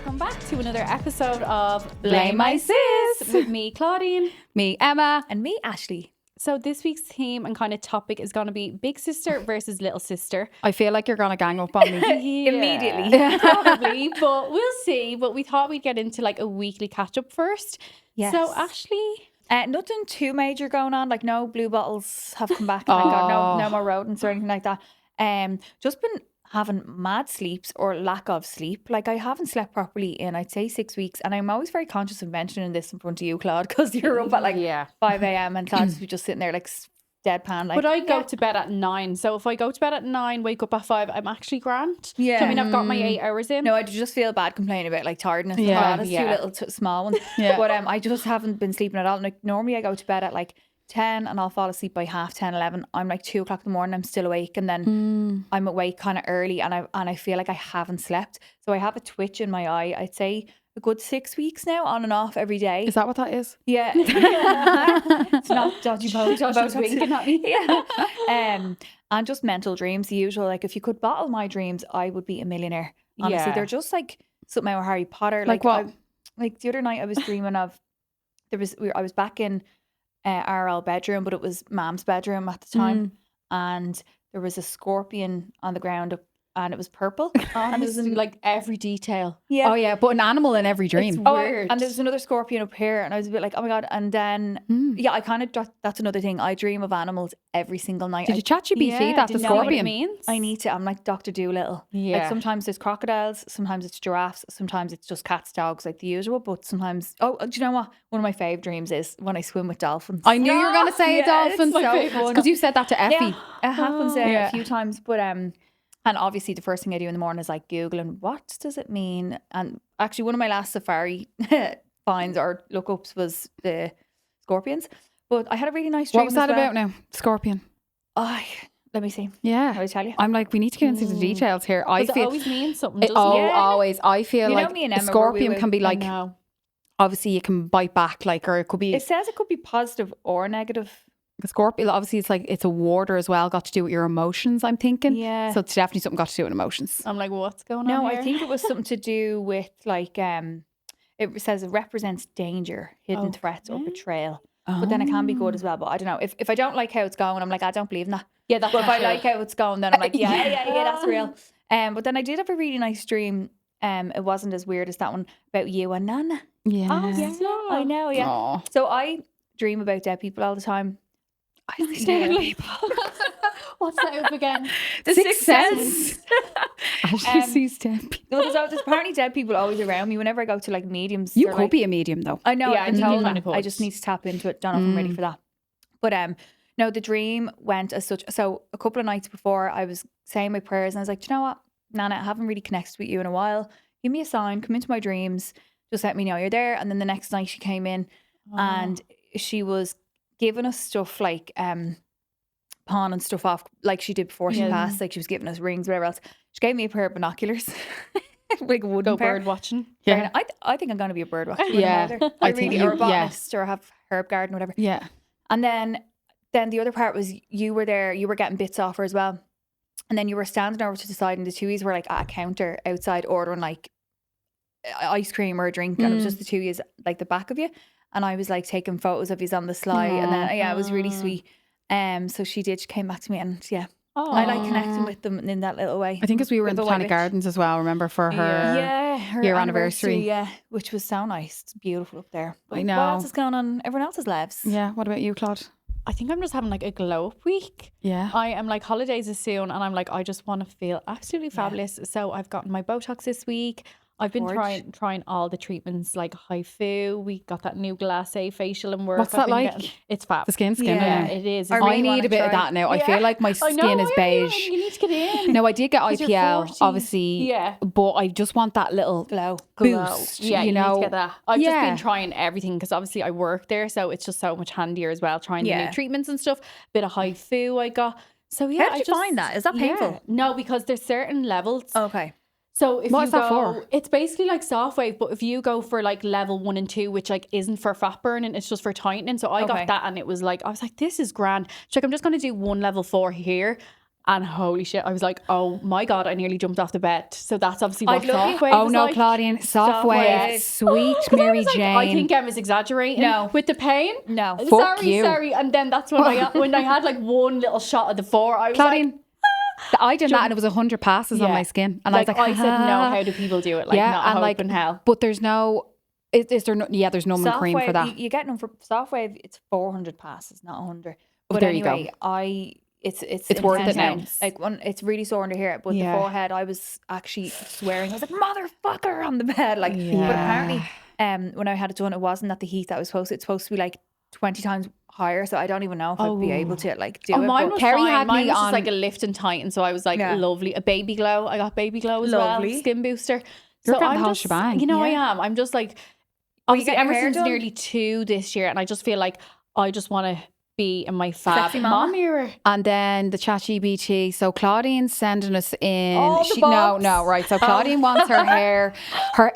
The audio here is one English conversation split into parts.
welcome back to another episode of Blame My Sis with me, Claudine. Me, Emma. And me, Ashley. So this week's theme and kind of topic is going to be big sister versus little sister. I feel like you're going to gang up on me. Immediately. Probably, but we'll see. But we thought we'd get into like a weekly catch up first. Yes. So Ashley, Nothing too major going on. Like no blue bottles have come back. Thank God. No more rodents or anything like that. Just been having mad sleeps or lack of sleep. Like I haven't slept properly in, I'd say, 6 weeks. And I'm always very conscious of mentioning this in front of you, Claude, because you're up at like 5 a.m. and Claude's just sitting there like deadpan. Like, but I go to bed at 9. So if I go to bed at 9, wake up at 5, I'm actually grand. Yeah. So, I mean, I've got my 8 hours in. No, I just feel bad complaining about like tiredness. Yeah, It's yeah. two little small ones. Yeah. But I just haven't been sleeping at all. Like normally I go to bed at like 10 and I'll fall asleep by 10:30, 11. I'm like 2 o'clock in the morning, I'm still awake, and then I'm awake kind of early, and I feel like I haven't slept. So I have a twitch in my eye, I'd say a good 6 weeks now, on and off every day. Is that what that is? Yeah. It's not dodgy Josh winking at me. Yeah. And just mental dreams, the usual. Like if you could bottle my dreams, I would be a millionaire. Honestly, Yeah. they're just like something out of Harry Potter. Like what? Like the other night I was dreaming of, I was back in our old bedroom, but it was Mam's bedroom at the time, and there was a scorpion on the ground, and it was purple. And there's like every detail. Yeah. Oh, yeah. But an animal in every dream. It's weird. And there was another scorpion up here, and I was a bit like, oh my God. And then, yeah, I kind of, that's another thing. I dream of animals every single night. Did you chat GPT Yeah, that the didn't know what it scorpion? means. I need to. I'm like Dr. Doolittle. Yeah. Like sometimes there's crocodiles, sometimes it's giraffes, sometimes it's just cats, dogs, like the usual. But sometimes, do you know what? One of my fave dreams is when I swim with dolphins. I knew you were going to say Yeah, dolphins. it's so fun. Because you said that to Effie. Yeah, it happens Yeah. a few times. But and obviously the first thing I do in the morning is like Googling, what does it mean? And actually one of my last safari finds or lookups was the scorpions. But I had a really nice dream. What was that as well. about now? Scorpion. Let me see. Yeah. Can I tell you? I'm like, we need to get into the details here. I Does it feel. always mean something, It, doesn't it? Yeah. always. I feel You know like me and a Emma, scorpion we can be like, No. obviously you can bite back, like, or it could be It says it could be positive or negative. a scorpion. Obviously, it's like, it's a warder as well, got to do with your emotions, I'm thinking. Yeah. So it's definitely something got to do with emotions. I'm like, what's going No, on here? I think it was something to do with like it says it represents danger, hidden threats, or betrayal. But then it can be good as well. But I don't know. If I don't like how it's going, I'm like, I don't believe in that. Yeah, that's But if not I true. like how it's going, then I'm like, yeah, that's real. But then I did have a really nice dream. It wasn't as weird as that one about you and Nana. Yeah. Oh, Yeah, stop. I know. Yeah. Aw. So I dream about dead people all the time. I see dead people. What's that up again? The Sixth Sense. Ashley sees dead people. No, there's apparently dead people always around me whenever I go to like mediums. You they're could like, be a medium though. I know. Yeah, I I've been think you told kinda that. I could. just need to tap into it. Don't know if I'm ready for that. But no, the dream went as such. So a couple of nights before, I was saying my prayers, and I was like, do you know what, Nana, I haven't really connected with you in a while. Give me a sign. Come into my dreams. Just let me know you're there. And then the next night she came in, and she was giving us stuff like pawn and stuff off, like she did before she passed. Like she was giving us rings, whatever else. She gave me a pair of binoculars. Like a wooden Go pair. bird watching. Yeah. I think I'm going to be a bird watcher. Yeah. I I think really, you- or a botanist, or have herb garden, whatever. Yeah. And then the other part was you were there, you were getting bits off her as well. And then you were standing over to the side, and the two of were like at a counter outside ordering like ice cream or a drink, and it was just the two of like the back of you. And I was like taking photos of you on the sly, and then it was really sweet. So she came back to me, and I like connecting with them in that little way. I think as we were in With the the Botanic white Gardens as well, remember, for her her year anniversary. yeah, which was so nice. It's beautiful up there. I know. What else is going on? Everyone else's lives. Yeah. What about you, Claude? I think I'm just having like a glow up week. Yeah. I am like, holidays is soon, and I'm like, I just want to feel absolutely fabulous. So I've gotten my Botox this week. I've been trying all the treatments, like HIFU. We got that new glacé facial and work. What's I've that been like? getting- It's fab. The skin. Yeah, isn't it? it is. I It's really I need wanna a bit of try. that now. I Yeah. feel like my I skin know, is yeah, beige. You need to get in. No, I did get 'Cause you're IPL, 40. obviously. Yeah. But I just want that little Glow. boost. Yeah, you you know. need to get that. I've just Yeah. been trying everything because obviously I work there, so it's just so much handier as well. Trying the Yeah. new treatments and stuff. Bit of HIFU I got. So yeah, How did you find that? Is that painful? Yeah. No, because there's certain levels. Okay. So if What you is that go, for? it's basically like soft wave, but if you go for like level 1 and 2, which like isn't for fat burning, it's just for tightening. So I Okay. got that, and it was like, I was like, this is grand. She's like, I'm just going to do 1 level 4 here. And holy shit, I was like, oh my God, I nearly jumped off the bed. So that's obviously what I'd love soft wave Oh is no, like. Claudine, soft wave, sweet 'Cause I Mary was like, Jane. I think Emma's exaggerating with the pain. No. Fuck you. Sorry. And then that's when I had like one little shot of the 4, I was Claudine, like, I did that and it was 100 passes on my skin. And like, I was like, I said, no, how do people do it? Like, not and hope like, in hell. But there's no, is there no, there's no Soft cream wave, for that. you get them for soft wave, it's 400 passes, not 100. But there you go. anyway, it's worth it now. intense. Like it's really sore under here, but the forehead, I was actually swearing. I was like, motherfucker on the bed. Like, but apparently, when I had it done, it wasn't at the heat that was supposed to. It's supposed to be like 20 times higher. So I don't even know if I'd be able to like do it. Mine but was Terry fine. had Mine me was just on- like a lift and tighten. So I was like, lovely. A baby glow. I got baby glow as Lovely. well. Skin booster. You're So getting the I'm whole just, shebang. you know, I am. I'm just like, you obviously getting your hair Emerson's done? nearly 2 this year. And I just feel like I just want to be in my fab Sexy mama? mom era. And then the ChatGPT. So Claudine's sending us in. All the bobs. No, right. So Claudine wants her hair.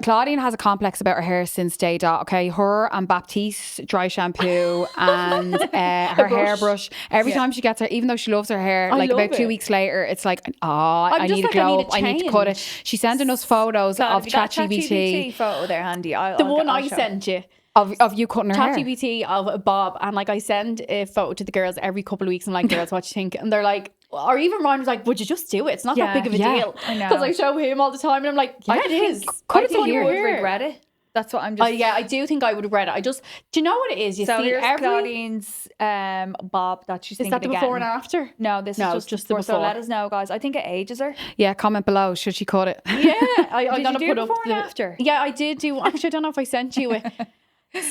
Claudine has a complex about her hair since day dot. Okay, her and Baptiste dry shampoo and her hairbrush. Every time she gets her, even though she loves her hair, like love about 2 it. weeks later, it's like, I just need a like, I glow need up. a I need to cut it. change. She's sending us photos Glad of if you got a ChatGPT photo there handy. The one I sent you. of you cutting her hair. ChatGPT of Bob, and like I send a photo to the girls every couple of weeks. I'm like, girls, what you think? And they're like, or even Ryan was like, would you just do it? It's not that big of a deal. I know. Because I show him all the time, and I'm like, yeah, it is. cut I it think to you here. would regret it. That's what I'm just. Yeah, I do think I would regret it. I just, do you know what it is? You So see, here's every Claudine's bob that she's is thinking that the of before and getting. after? No, this is just the before. So before. let us know, guys. I think it ages her. Yeah, comment below. Should she cut it? Yeah, I'm Did gonna you do put up before and the after? Yeah, I did do. Actually, I don't know if I sent you it.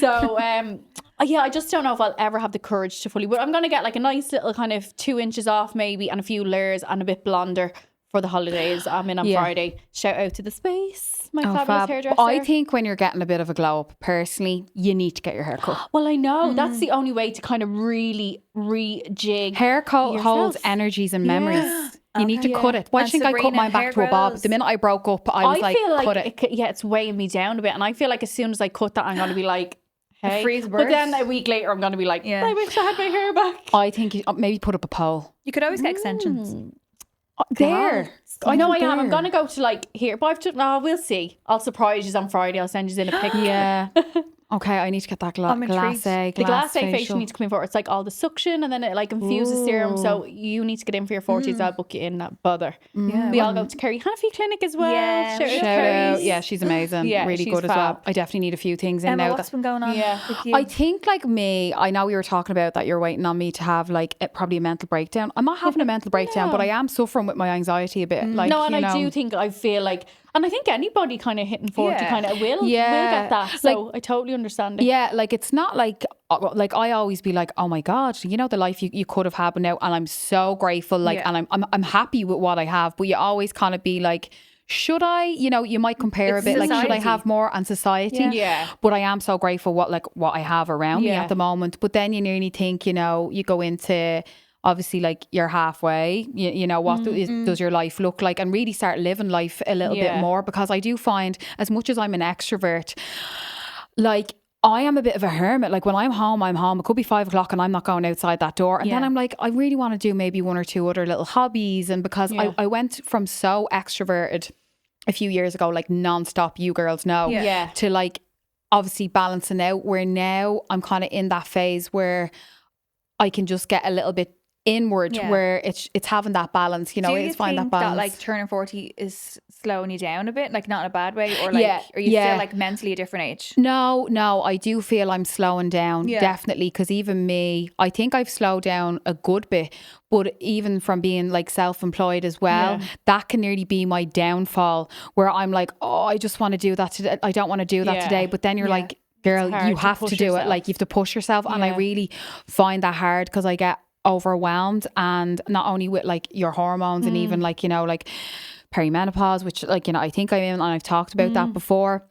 So yeah, I just don't know if I'll ever have the courage to fully. But I'm gonna get like a nice little kind of 2 inches off maybe, and a few layers, and a bit blonder for the holidays. I'm in on Friday. Shout out to the space, my fabulous Fab. hairdresser. I think when you're getting a bit of a glow up, personally, you need to get your hair cut. Well, I know that's the only way to kind of really rejig. Hair holds yourself. energies and memories. You need to cut it. Why do And you think I cut Sabrina, mine back hair to a bob? grows. The minute I broke up, I was like, feel like cut it. it's weighing me down a bit, and I feel like as soon as I cut that, I'm gonna be like, hey. freeze But then burst. a week later, I'm gonna be like, Yeah. I wish I had my hair back. I think you, maybe put up a poll. You could always get extensions. There. I know I am. there. I'm gonna go to like here, but I've just we'll see. I'll surprise you on Friday. I'll send you in a pic. Yeah. Okay, I need to get that I'm intrigued. glacé. The glass facial needs to come in for. It's like all the suction, and then it like infuses serum. So you need to get in for your 40s. I'll book you in that bother. Yeah, We all go to Kerry Hannafy Clinic as well. Yeah, Shout out to Shout out. Kerry's. Yeah, she's amazing. Yeah, really she's good as well. fab. I definitely need a few things in Emma, now. what's been going on Yeah. with you? I think like me, I know we were talking about that you're waiting on me to have like probably a mental breakdown. I'm not having a mental breakdown, but I am suffering with my anxiety a bit. Like, No, and you I know, do think I feel like, and I think anybody kind of hitting 40 Yeah. kind of will Yeah. get that. So I totally understand it. Yeah, like it's not like I always be like, oh my God, you know the life you could have had now, and I'm so grateful. Like, Yeah. and I'm happy with what I have. But you always kind of be like, should I? You know, you might compare It's a bit. Like, should I society. have more on society? Yeah. But I am so grateful what I have around me Yeah. at the moment. But then you nearly think, you know, you go into obviously like you're halfway. You know what does your life look like, and really start living life a little bit Yeah. more, because I do find as much as I'm an extrovert, like I am a bit of a hermit. Like when I'm home, I'm home. It could be 5 o'clock and I'm not going outside that door. And then Yeah. I'm like, I really want to do maybe 1 or 2 other little hobbies. And because I went from so extroverted a few years ago, like nonstop, you girls know, Yeah. to like obviously balancing out, where now I'm kind of in that phase where I can just get a little bit inward, Yeah. where it's having that balance, you know, Do you it's find that think balance. like turning 40 is slowing you down a bit, like not in a bad way, or like Yeah, are you yeah. still like mentally a different age? No, I do feel I'm slowing down, Yeah. definitely, because even me, I think I've slowed down a good bit, but even from being like self-employed as well, that can nearly be my downfall, where I'm like, oh, I just want to do that today. I don't want to do that Yeah. today, but then you're like, girl, hard you to have to push do it. yourself. Like you have to push yourself, and I Yeah. really find that hard because I get overwhelmed, and not only with like your hormones and even like, you know, like perimenopause, which like, you know, I think I'm in, and I've talked about that before.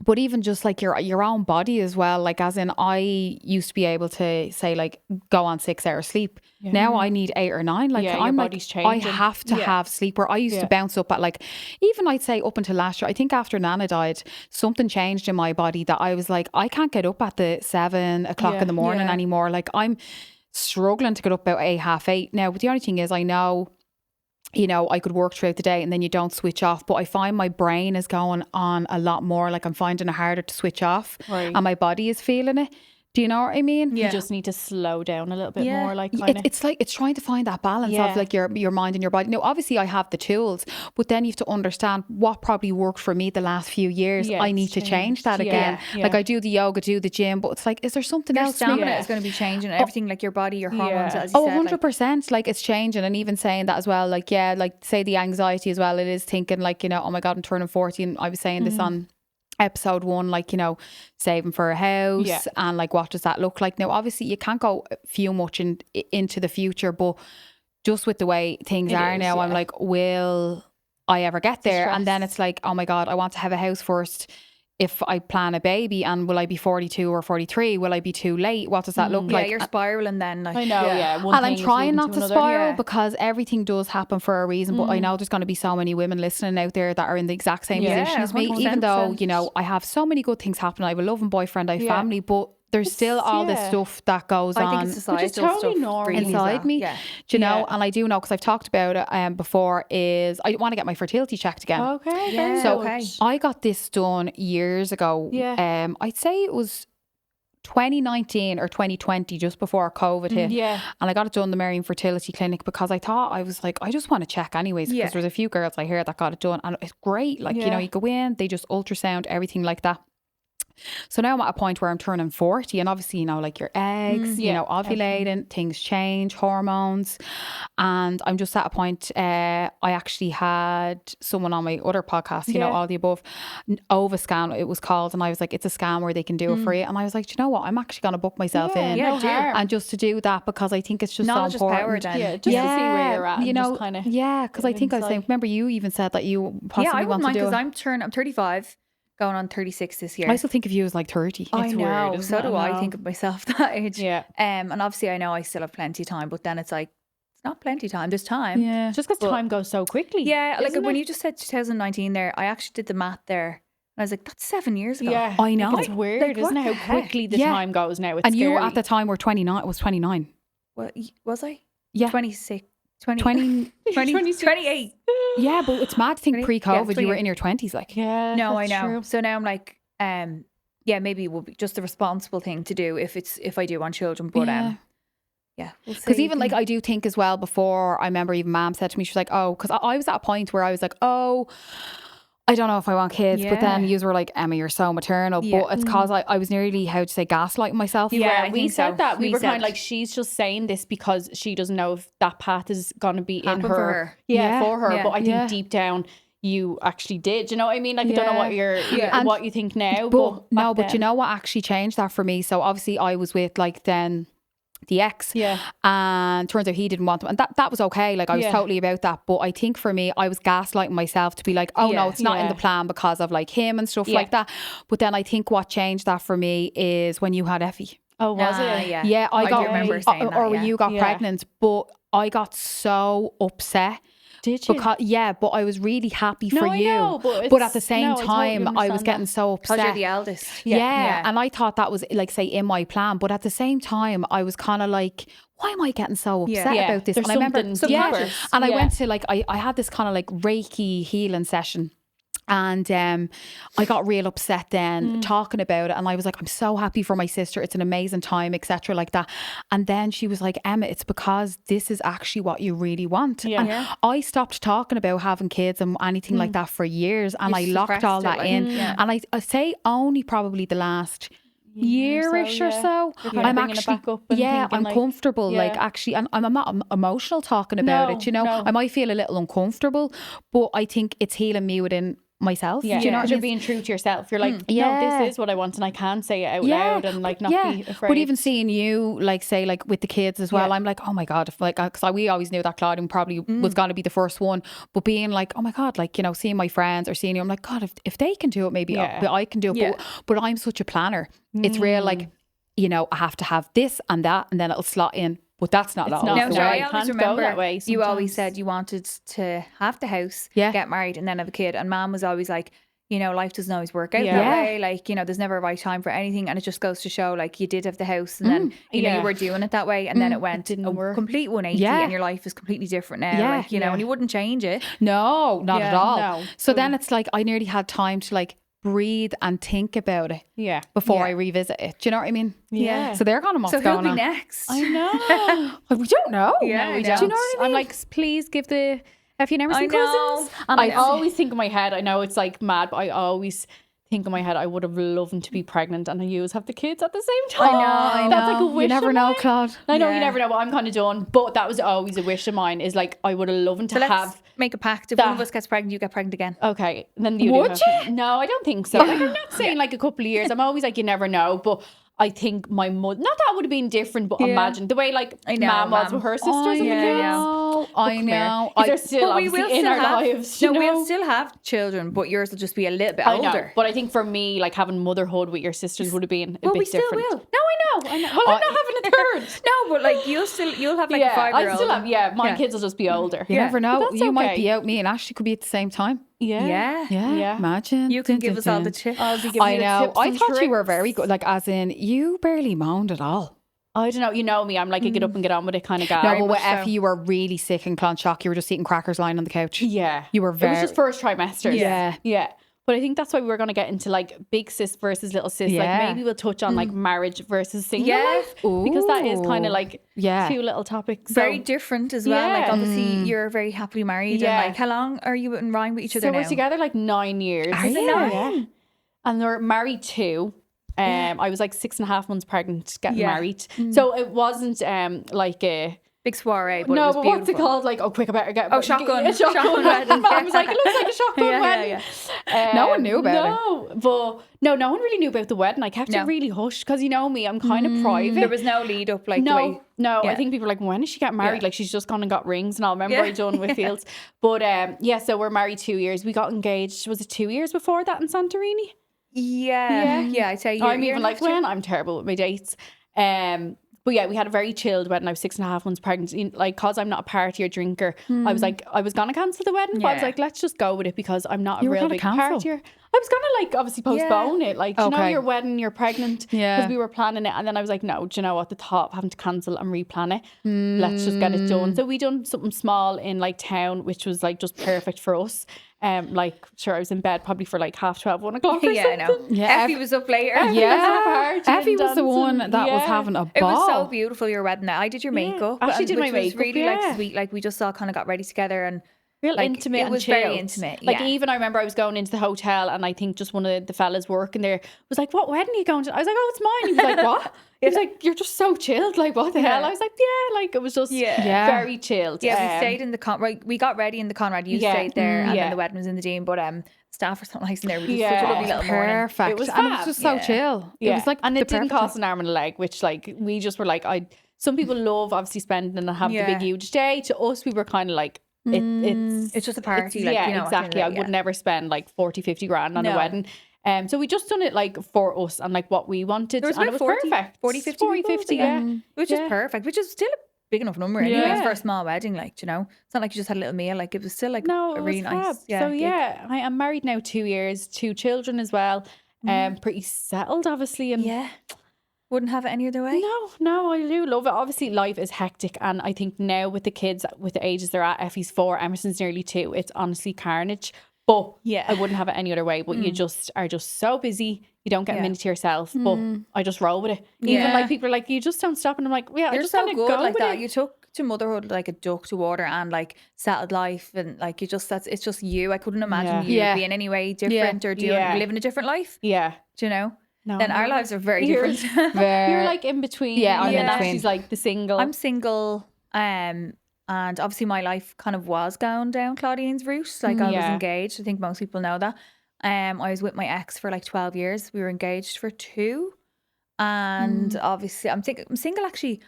But even just like your own body as well, like as in I used to be able to say like go on 6 hours sleep. Now I need 8 or 9. Like Yeah, your I'm like, body's I changing. have to have sleep, where I used to bounce up at like, even I'd say up until last year, I think after Nana died, something changed in my body that I was like, I can't get up at the 7 o'clock in the morning Yeah. anymore. Like I'm struggling to get up about 8, half 8 now. But the only thing is, I know you know, I could work throughout the day and then you don't switch off. But I find my brain is going on a lot more. Like I'm finding it harder to switch off and my body is feeling it. Do you know what I mean? You just need to slow down a little bit more, like kind of. It's like it's trying to find that balance of like your mind and your body. Now, obviously, I have the tools, but then you have to understand what probably worked for me the last few years. I need to change that again. Like I do the yoga, do the gym, but it's like, is there something else? Your stamina is going to be changing. Everything, like your body, your hormones, as you said. 100%. Like it's changing, and even saying that as well. Like like say the anxiety as well. It is thinking like, you know, oh my God, I'm turning 40, and I was saying this on episode 1, like, you know, saving for a house and like what does that look like. Now obviously you can't go much into the future, but just with the way things are now, I'm like, will I ever get there? And then it's like, oh my God, I want to have a house first if I plan a baby, and will I be 42 or 43? Will I be too late? What does that look like? Yeah, you're spiraling then. Like, I know, and I'm trying not to spiral because everything does happen for a reason. But I know there's going to be so many women listening out there that are in the exact same position as me. 100%. Even though, you know, I have so many good things happening. I have a loving boyfriend, I have family, but there's still all this stuff that goes on. I think it's societal totally stuff inside me. Do you know? And I do know, because I've talked about it before, is I want to get my fertility checked again. Okay. So I got this done years ago. I'd say it was 2019 or 2020, just before COVID hit. And I got it done in the Marion Fertility Clinic because I thought, I was like, I just want to check anyways, because there's a few girls I hear that got it done, and it's great. Like, you know, you go in, they just ultrasound, everything like that. So now I'm at a point where I'm turning 40, and obviously, you know, like your eggs, you know, ovulating, things change, hormones. And I'm just at a point, I actually had someone on my other podcast, you know, all the above, OVA scan, it was called. And I was like, it's a scan where they can do it for you. And I was like, do you know what? I'm actually going to book myself in. And just to do that, because I think it's just knowledge so important. Is power, then. Just to see where you're at. You know, because I think I was saying, remember you even said that you possibly want to do it. I'm 35. Going on 36 this year. I still think of you as like 30. I know. Weird, so do I think of myself that age. And obviously I know I still have plenty of time, but then it's like, it's not plenty of time. There's time. Yeah. Just because time goes so quickly. Yeah. Like when you just said 2019 there, I actually did the math there. And I was like, that's 7 years ago. Yeah. I know. It's weird, isn't it? How quickly the time goes now. It's and scary. you at the time were 29. It was 29. What was I? Yeah. 26. 28. Yeah, but it's mad to think pre-COVID you were in your 20s. Like, no, I know. True. So now I'm like, maybe it will be just the responsible thing to do if I do want children. But because even like I do think as well, before, I remember even Mom said to me, she was like, oh, because I was at a point where I was like, oh, I don't know if I want kids, but then you were like, Emma, you're so maternal. But it's because I was nearly, how to say, gaslighting myself. Yeah, we said that. We were kind of like, she's just saying this because she doesn't know if that path is going to be in her. For her. For her. But I think deep down, you actually did. You know what I mean? Like, I don't know what what you think now. But you know what actually changed that for me? So obviously I was with like then the ex, and turns out he didn't want them, and that was okay. Like I was totally about that. But I think for me, I was gaslighting myself to be like, oh no, it's not in the plan because of like him and stuff like that. But then I think what changed that for me is when you had Effie. Oh, was it? Yeah, I got, do remember saying that, or when you got pregnant. But I got so upset. Did you? Because, but I was really happy for you. I know, but at the same time, I was getting so upset. Because you're the eldest. Yeah. And I thought that was like, say, in my plan. But at the same time, I was kind of like, why am I getting so upset about this? There's and I remember, and I went to like, I had this kind of like Reiki healing session. And I got real upset then talking about it, and I was like, I'm so happy for my sister, it's an amazing time, etc. like that. And then she was like, Emma, it's because this is actually what you really want. And I stopped talking about having kids and anything like that for years, and I locked all that in. And I say only probably the last year-ish or so, I'm actually I'm like, comfortable like actually, and I'm not emotional talking about it, you know. I might feel a little uncomfortable, but I think it's healing me within myself. Do you know, you're being true to yourself. You're like, no, this is what I want, and I can say it out loud and like not be afraid. But even seeing you like say like with the kids as well, I'm like, oh my God, if like, because we always knew that Claudine probably was going to be the first one, but being like, oh my God, like, you know, seeing my friends or seeing you, I'm like, God, if they can do it, maybe I can do it. But I'm such a planner. It's real, like, you know, I have to have this and that, and then it'll slot in. But that's not all. No, I always remember that way. You always said you wanted to have the house, get married, and then have a kid. And Mom was always like, you know, life doesn't always work out Yeah. that way. Like, you know, there's never a right time for anything. And it just goes to show, like, you did have the house and then, you know, Yeah. you were doing it that way and then it went didn't a work. complete 180 Yeah. and your life is completely different now. Yeah. Like, you know, and you wouldn't change it. No, not at Yeah, all. no. So then it's like I nearly had time to like breathe and think about it Yeah. before Yeah. I revisit it. Do you know what I mean? Yeah. So they're kind of what's So who'll going be on. next? I know. We don't know. Yeah, No, I we know. don't. Do you know what I I'm mean? like, please give the Effie and Emerson I know. cousins. And I I know. always think in my head, I know it's like mad, but I always think in my head, I would have loved to be pregnant and you have the kids at the same time. I That's like a wish You never of know, mine. Claude. I know Yeah. you never know, but I'm kind of done. But that was always a wish of mine. Is like I would have loved to So let's have. make a pact. If that. one of us gets pregnant, you get pregnant again. Okay, and then you Would do have, No, I don't think so. Like, I'm not saying like a couple of years. I'm always like you never know, but I think my mother. Not that would have been different, but Yeah. imagine the way like I know, Mum was Mum. with her sisters I and the kids. know. I know. Because they're still But we obviously will in still our have, lives. no, you know? we'll still have children, but yours will just be a little bit I older. know, but I think for me, like having motherhood with your sisters would have been a Well, bit we still different. will. No, I know. Well, I'm not having a third. No, but like you'll have like a yeah, 5-year-old. I still have. Yeah, my Yeah. kids will just be older. You never But know. that's You might okay. be out. Me and Ashley could be at the same time. Yeah. Yeah. Imagine. You can Dun, give dun, us all the dun. tips. I'll be giving I you the know. tips I and thought you were tricks. very good. Like, as in, you barely moaned at all. I don't know. You know me. I'm like a get up and get on with it kind of guy. No, but with much so. Effie, you were really sick and clonshock. You were just eating crackers lying on the couch. Yeah, You were It was very. just first trimesters. Yeah. yeah. But I think that's why we were going to get into like big sis versus little sis. Yeah. Like maybe we'll touch on like marriage versus single Yeah. life because that is kind Ooh. of like Yeah. two little topics. Very So, different as well. Like Yeah. obviously you're very happily married. Yeah. And like how long are you in rhyme with each other so now? we're together like 9 years. Are Is it you? 9? Yeah. And we're married too. I was like 6.5 months pregnant getting Yeah. married. So it wasn't like a Big soiree, but no, it was but beautiful. what's it called? Like, oh, quick, I better get shotgun. a shotgun Shotgun wedding. wedding. Mum was like, it looks like a shotgun Yeah, wedding. yeah, No one knew about it. No one really knew about the wedding. I kept No. it really hushed because you know me, I'm kind of private. There was no lead up like the way. No, I Yeah. think people are like, when is she getting married? Yeah. Like she's just gone and got rings and all. Remember Yeah. I done with Fields. But yeah, so we're married 2 years. We got engaged. Was it 2 years before that in Santorini? Yeah. I'd say I'm even like, when? I'm terrible with my dates. But yeah, we had a very chilled wedding. I was 6.5 months pregnant. Like, cause I'm not a party or drinker, I was like, I was gonna cancel the wedding, but I was Yeah. like, let's just go with it because I'm not You a were real gonna big cancel? partier. I was gonna like obviously postpone it, like you know Okay. your wedding, you're pregnant, Yeah. because we were planning it, and then I was like, no, do you know what? The thought of having to cancel and replan it, let's just get it done. So we done something small in like town, which was like just perfect for us. Like, sure, I was in bed probably for like 12:30, 1 o'clock. Or Yeah, I know. something. Yeah, Effie was up later. Yeah. partying, Effie was the one dancing. that was Yeah. having a ball. It was so beautiful, your wedding. I did your makeup. Ashley and- did my which was makeup, really yeah. like sweet. Like we just all kind of got ready together and Real like, intimate. it and was very chilled. intimate, Like yeah. even I remember I was going into the hotel and I think just one of the fellas working there was like, "What wedding are you going to?" I was like, "Oh, it's mine." He was like, "What?" He was like, "You're just so chilled. Like what the hell?" I was like, "Yeah." Like it was just Yeah. very chilled. yeah, we stayed in the we got ready in the Conrad. You Yeah. stayed there, and Yeah. then the wedding was in the Dean. But staff were so nice in there. We just Yeah. such a lovely little morning. Perfect. It was and it fab. was just so Yeah. chill. Yeah. It was like and the it didn't perfect cost an arm and a leg, which like we just were like, some people love obviously spending and have the Yeah. big huge day. To us, we were kind of like, it's just a party, it's- like, yeah, you know, exactly. I yeah. would never spend like 40-50 grand on a No. wedding. So we just done it like for us and like what we wanted. There was and about it was 40, perfect. 40, 50 40, people, 50, yeah. yeah. Which Yeah. is perfect, which is still a big enough number anyways Yeah. for a small wedding, like, you know. It's not like you just had a little meal, like it was still like No, a it really was nice. fab. So gig. yeah, I am married now 2 years, 2 children as well. Pretty settled, obviously. And Yeah. Wouldn't have it any other way. no, I do love it. Obviously, life is hectic, and I think now with the kids, with the ages they're at, Effie's 4, Emerson's nearly 2. It's honestly carnage. But Yeah. I wouldn't have it any other way. But you just are just so busy, you don't get a Yeah. minute to yourself. But I just roll with it. Even Yeah. like people are like, you just don't stop, and I'm like, yeah, I You're just so kind of good go like with that. it. You took to motherhood like a duck to water and like settled life and like it's just you. I couldn't imagine you Yeah. being any way different or doing Yeah. living a different life. Yeah. Do you know? No, Then our no. lives are very You're- different. You're like in between. Yeah, I'm and in then between. she's like the single. I'm single, and obviously my life kind of was going down Claudine's route. Like I was Yeah. engaged. I think most people know that. I was with my ex for like 12 years. We were engaged for 2, and obviously I'm single actually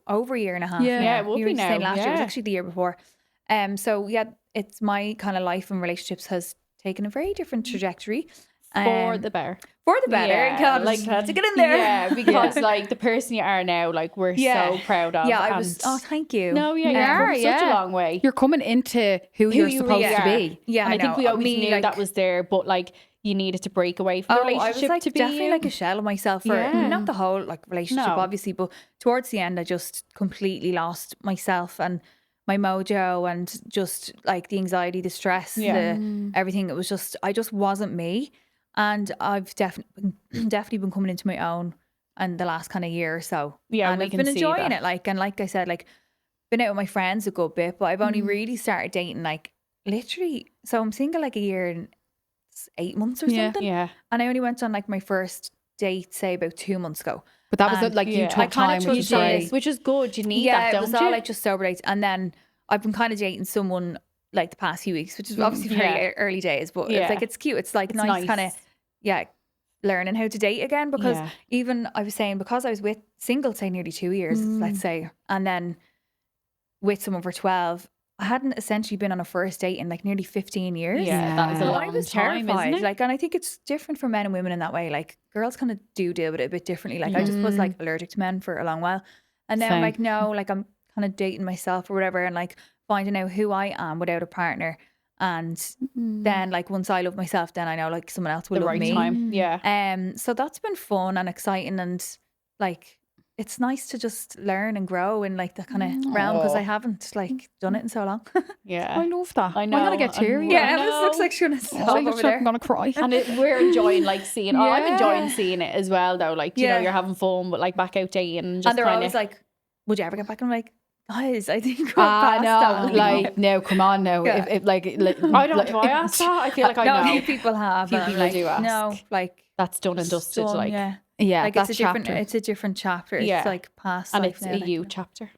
over a year and a half. Yeah. now. Yeah, it will You be were just saying now, last year. It was yeah. actually the year before. So yeah, it's my kind of life and relationships has taken a very different trajectory. for the better. For the better. Yeah, God, like, like had to get in there. Yeah, because like the person you are now, like we're so proud of. Yeah, I was. and- Oh, thank you. No, yeah, You you've are, come such a yeah. long way. You're coming into who you're you supposed really to are. be. Yeah, and I think know. we always Me, knew like- that was there, but like you needed to break away from the I relationship was like to be definitely you? like a shell of myself for Yeah. not the whole like relationship, No. obviously, but towards the end, I just completely lost myself and my mojo, and just like the anxiety, the stress, Yeah. everything. It was just I just wasn't me, and I've definitely been coming into my own in the last kind of year or so. Yeah, and we I've can been see enjoying that. it. Like, and like I said, like been out with my friends a good bit, but I've only really started dating like literally. So I'm single like a year and 8 months or Yeah. something. Yeah. And I only went on like my first date, say about 2 months ago. But that was And like you yeah. I took kinda time, took which is some great. days. Which is good. You need Yeah, that, it was don't all you? like just sober dates. And then I've been kind of dating someone like the past few weeks, which is obviously very Yeah. early days, but Yeah. it's like it's cute. It's like It's nice kind of learning how to date again, because Yeah. even I was saying, because I was with single say nearly 2 years, let's say, and then with someone for 12, I hadn't essentially been on a first date in like nearly 15 years. Yeah, that is a Yeah. long I was time, terrified. isn't it? Like, and I think it's different for men and women in that way. Like, girls kind of do deal with it a bit differently. Like, I just was like allergic to men for a long while, and now I'm Same. like, no, like I'm kind of dating myself or whatever, and like finding out who I am without a partner. And then, like, once I love myself, then I know like someone else will The love right me. time. Yeah. So that's been fun and exciting, and like it's nice to just learn and grow in like that kind of realm, because I haven't like done it in so long. Yeah. I love that. I I'm gonna know, get and teary. I Yeah, Emma looks know. like she's gonna I stop look over like there. I'm gonna cry. And we're enjoying like seeing. I'm enjoying Yeah. seeing it as well, though. Like you know, Yeah. you're having fun, but like back out dating and just And they're kind always of like, "Would you ever get back?" I'm like, "Guys, I think we're Ah, past no, that." like, no, come on now. Yeah. If like I don't. Do I ask that? I feel like I no, a know. few people have. Few and I'm people like, do ask. No, like That's done and dusted. done, Like, yeah, yeah, like that it's a different. chapter. It's a different chapter. It's Yeah. like past and life it's now, a like, you chapter.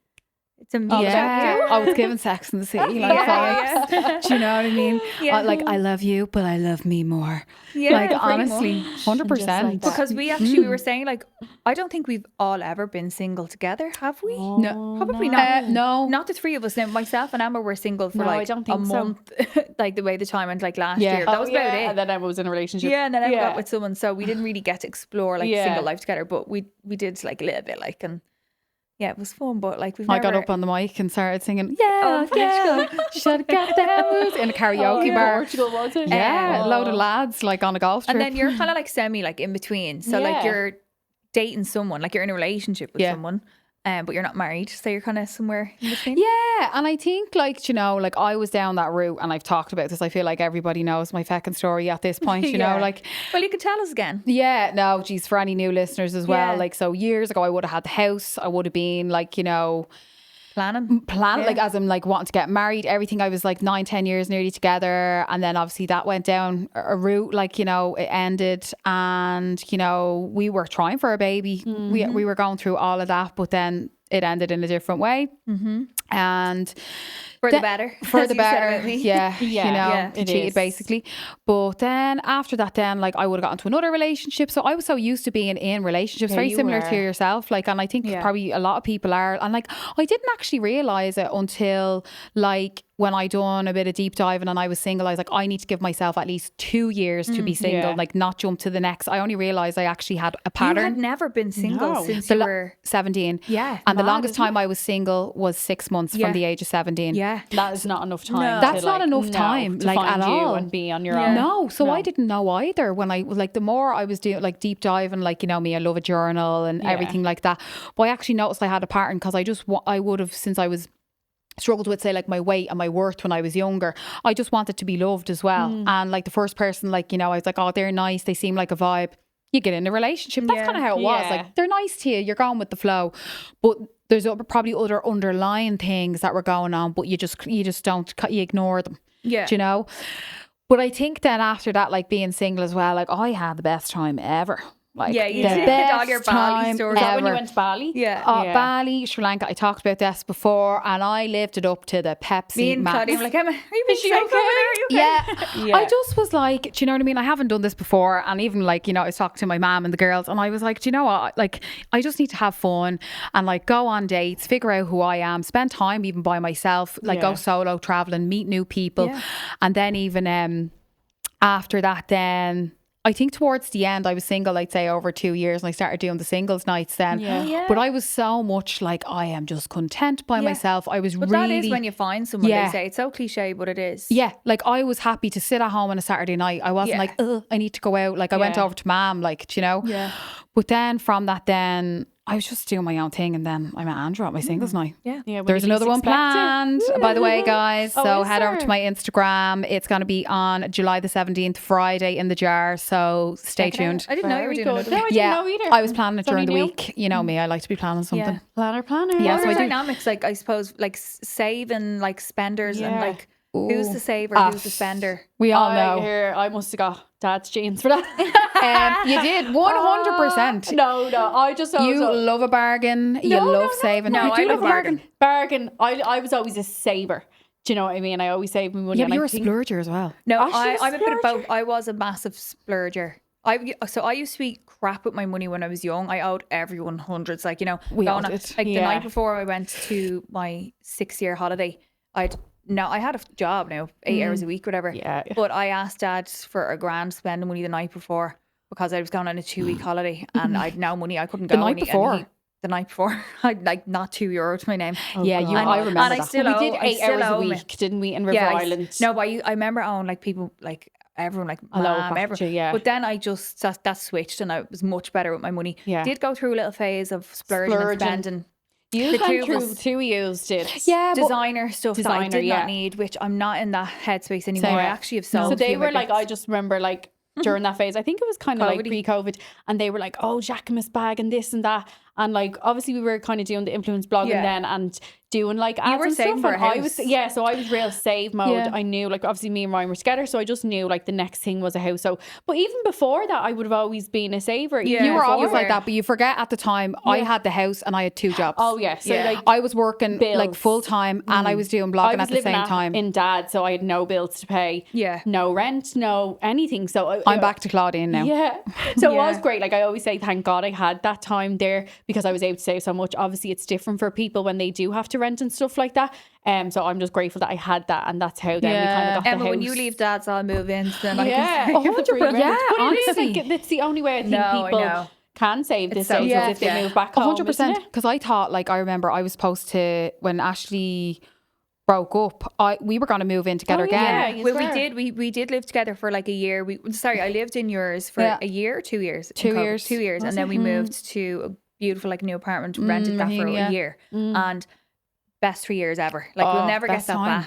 It's a me Oh, yeah, chapter. I was given Sex in the City, like Yeah, vibes. yeah. Do you know what I mean? Yeah. Like I love you, but I love me more. Yeah, like pretty honestly, much. 100%. Because we were saying like, I don't think we've all ever been single together, have we? No, Probably not. no. Not the three of us. Now, myself and Emma were single for No, I like don't a think so. month, like the way the time went, like last Yeah. year. That was about it. And then Emma was in a relationship. Yeah, and then I Yeah. got with someone, so we didn't really get to explore like Yeah. single life together. But we did like a little bit, like, and yeah, it was fun. But like we've I never. got up on the mic and started singing, Oh, yeah, should have got that moves in a karaoke bar. Portugal, was it? Yeah, a load of Oh. lads like on a golf trip. And then you're kind of like semi like in between. So like Yeah. you're dating someone, like you're in a relationship with Yeah. someone, but you're not married. So you're kind of somewhere in between. Yeah, and I think like, you know, like I was down that route and I've talked about this. I feel like everybody knows my feckin' story at this point, you know, Yeah. like Well, you can tell us again. yeah, no, geez, for any new listeners as well. Yeah. Like, so years ago, I would have had the house. I would have been like, you know, Planning. plan Yeah. like as I'm like wanting to get married, everything. I was like 9-10 years nearly together, and then obviously that went down a route, like, you know, it ended, and you know, we were trying for a baby. We were going through all of that, but then it ended in a different way. And For the better. for as the you said better, about me. yeah, you know, Yeah, he it cheated is. basically. But then after that, then like I would have got into another relationship. So I was so used to being in relationships, Yeah, very you similar were. to yourself. Like, and I think Yeah. probably a lot of people are. And like, I didn't actually realize it until like when I done a bit of deep diving and I was single. I was like, I need to give myself at least 2 years to be single, yeah. like not jump to the next. I only realized I actually had a You pattern. had never been single No. since The you lo- were. 17. Yeah. And the mad, longest isn't time I was single was 6 months Yeah. from the age of 17. Yeah. That is not enough time. No. to, That's not like, enough no, time, to like, find at you all. and be on your Yeah. own. No, so I No. didn't know either when I like the more I was doing like deep diving, like, you know me, I love a journal and Yeah. everything like that. But I actually noticed I had a pattern because I would have, since I was struggled with say like my weight and my worth when I was younger, I just wanted to be loved as well. And like the first person, like, you know, I was like, oh, they're nice, they seem like a vibe. You get in a relationship. That's Yeah. kind of how it was. Yeah. Like, they're nice to you, you're going with the flow. But there's probably other underlying things that were going on, but you just don't, you ignore them. Yeah. Do you know? But I think then after that, like being single as well, like I had the best time ever. Like Yeah, you the did best all your Bali time stories. Was that when you ever. went to Bali? Yeah. Yeah. Bali, Sri Lanka. I talked about this before, and I lived it up to the Pepsi Me and max. Claudine were like, Emma, are you being she safe okay? over there? Are you okay? Yeah. Yeah. I just was like, do you know what I mean? I haven't done this before. And even like, you know, I was talking to my mum and the girls and I was like, do you know what? Like, I just need to have fun and like go on dates, figure out who I am, spend time even by myself, like Yeah. go solo traveling, meet new people. Yeah. And then even after that, then I think towards the end, I was single, I'd say over 2 years, and I started doing the singles nights then. Yeah. Oh, yeah. But I was so much like, I am just content by myself. I was But really... that is when you find someone, Yeah. they say. It's so cliche, but it is. Yeah, like I was happy to sit at home on a Saturday night. I wasn't Yeah. like, ugh, I need to go out. Like I went Yeah. over to Mam, like, do you know? Yeah. But then from that, then I was just doing my own thing, and then I met Andrew at my singles night. Yeah. Yeah, when There's you least another one expect it. planned, by the way, guys. Oh, So is head over there? to my Instagram. It's going to be on July the 17th, Friday in the jar. So stay Check it out. tuned. I didn't know you were Very doing good. another No, one. I didn't know either. I was planning it It's only during the new. week. You know me, I like to be planning something. Yeah. Planner. Yeah, What so are I the do- dynamics like? I suppose like saving, like spenders, and Yeah. like who's the saver, who's the spender? We all know. I must have got dad's jeans for that. You did 100%. No, I just always You love a bargain. You love saving. No, you I do love love a bargain. bargain. I was always a saver. Do you know what I mean? I always save my money. Yeah, and but I you're a think- splurger as well. No, Ashley's I'm a bit of splurger. both. I was a massive splurger. I used to be crap with my money when I was young. I owed everyone hundreds. Like, you know, We all going on- did. like the Yeah. night before I went to my 6-year holiday, I had a job now, 8 hours a week, whatever. Yeah. But I asked Dad for a grand spending money the night before because I was going on a 2-week holiday and I'd no money. I couldn't go. The night and before? the night before, I'd like not €2 to my name. Yeah, God. you. I And remember I that. still we owe- did I 8 still hours a owe me. week, didn't we, in River Island? No, but I remember owing like people, like everyone, like I love mom, that, everyone. yeah. But then I just that switched and I was much better with my money. Yeah. Did go through a little phase of splurging and Splurging. spending. You The two went of through us. 2 years did. Yeah, but Designer stuff that I Designer, did yeah. not need, which I'm not in that headspace anymore. Same. I actually have sold. So a few they of my were like, bits. I just remember like during that phase, I think it was kind of like COVID-y. pre-COVID, and they were like, oh, Jacquemus bag and this and that. And like, obviously we were kind of doing the influence blogging Yeah. then and doing like ads were and saving stuff. for And a I was, house. yeah, so I was real save mode. Yeah. I knew like, obviously me and Ryan were together. So I just knew like the next thing was a house. So, but even before that, I would have always been a saver. Yeah. even you were before. always like that, but you forget at the time I had the house and I had 2 jobs. Oh yeah. So Yeah. like, I was working Bills. like full time and I was doing blogging I was at the living same time. in dad, so I had no bills to pay. Yeah. No rent, no anything. So I'm back to Claudine now. Yeah. So it was Yeah. great. Like I always say, thank God I had that time there because I was able to save so much. Obviously, it's different for people when they do have to rent and stuff like that. So I'm just grateful that I had that, and that's how then we kind of got Emma, the house. when you leave Dad's, I'll move in. So then I yeah, can 100%. Yeah, But it is honestly. like it's the only way I think No, I people know. can save this so days tough, is if they yeah. move back home. 100%. Because I thought, like, I remember I was supposed to, when Ashley broke up, we were going to move in together Oh, again. yeah. Well, we swear. did. We did live together for like a year. I lived in yours for Yeah. a year, 2 years. in 2 COVID. years. 2 years, and then we moved to a beautiful like new apartment. Rented that for yeah. a year, and best 3 years ever. Like we'll Oh, never get best that time.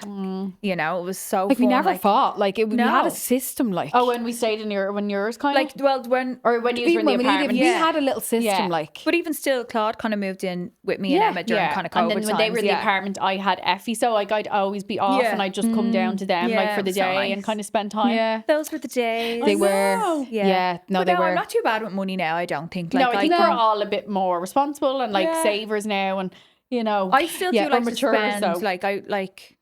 back. You know, it was so Like, fun. we never like, fought. Like, we had No. a system, like. Oh, when we stayed in when yours kind of like well when or when you were in even the when we apartment. lived, we Yeah. had a little system, Yeah. like. But even still, Claude kind of moved in with me and Emma during kind of COVID and then when they were in times, the apartment, I had Effie, so like I'd always be off Yeah. and I'd just come down to them like Yeah, for the it was so day and nice. kind of spend time. Yeah. Those were the days. They were. know. Yeah. No, but they no, were. I'm not too bad with money now. I don't think. No, Like, I think can- we're all a bit more responsible and like Yeah. savers now, and you know, I still Yeah, do we're like to mature, spend. so- Like I like,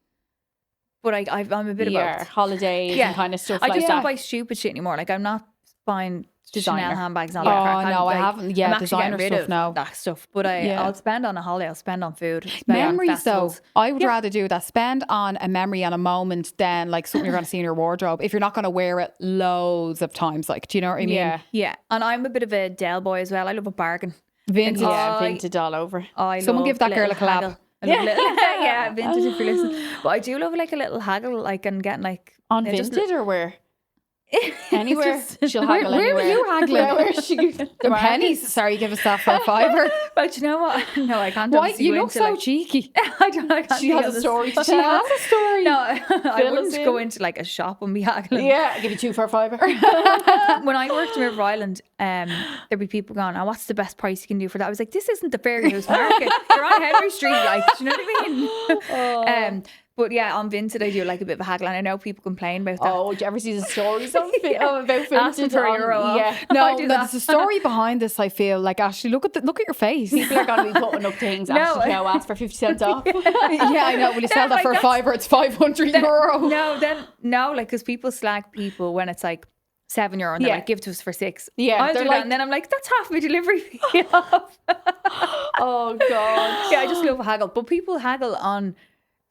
but I'm a bit of yeah, both. holidays Yeah. and kind of stuff I like just that. don't buy stupid shit anymore. Like I'm not buying Designer. Chanel handbags and all Yeah. that crap. Oh, I'm, no, I like, haven't. Yeah, I'm actually designer getting rid stuff, of no. that stuff. But Yeah. I'll spend on a holiday. I'll spend on food. Spend on Memories though, festivals. I would rather do that. Spend on a memory and a moment than like something you're going to see in your wardrobe if you're not going to wear it loads of times. Like, do you know what I mean? Yeah, Yeah, and I'm a bit of a Dell boy as well. I love a bargain. Vintage. yeah, I- vintage all over. I Someone love give that a girl little a collab. haggle. I love a little, yeah, vintage if you're listening. But I do love like a little haggle, like and getting like On yeah, just- vintage or where? Anywhere. She'll Where- haggle where were anywhere. you haggling? Where was she? The pennies. Sorry, give us that for a fiver. But you know what? No, I can't. Why? obviously You go look into, so like, cheeky. I don't know. I can't She think has of a this. story to She tell. has a story. No, I Fill wouldn't us go in. into like a shop and be haggling. Yeah, I'll give you 2 for a fiver. When I worked in River Island, there'd be people going, "Oh, what's the best price you can do for that?" I was like, "This isn't the Fair House Market. You're on Henry Street, like, do you know what I mean?" But yeah, on Vinted, I do like a bit of a haggle, and I know people complain about that. Oh, do you ever see the stories on about Ask them vintage? for a on- euro off. Yeah. No, I do no, that. there's a story behind this. I feel like Ashley, look at your face. People are going to be putting up things. No. Ashley now ask for 50 cents off. Yeah, I know. Will you sell that like, for a that's- fiver? It's €500. No, like because people slag people when it's like €7 and they're Yeah. like, give to us for 6. Yeah, I'll they're do like- that, and then I'm like, that's half my delivery fee off. Oh, God. Yeah, I just love a haggle, but people haggle on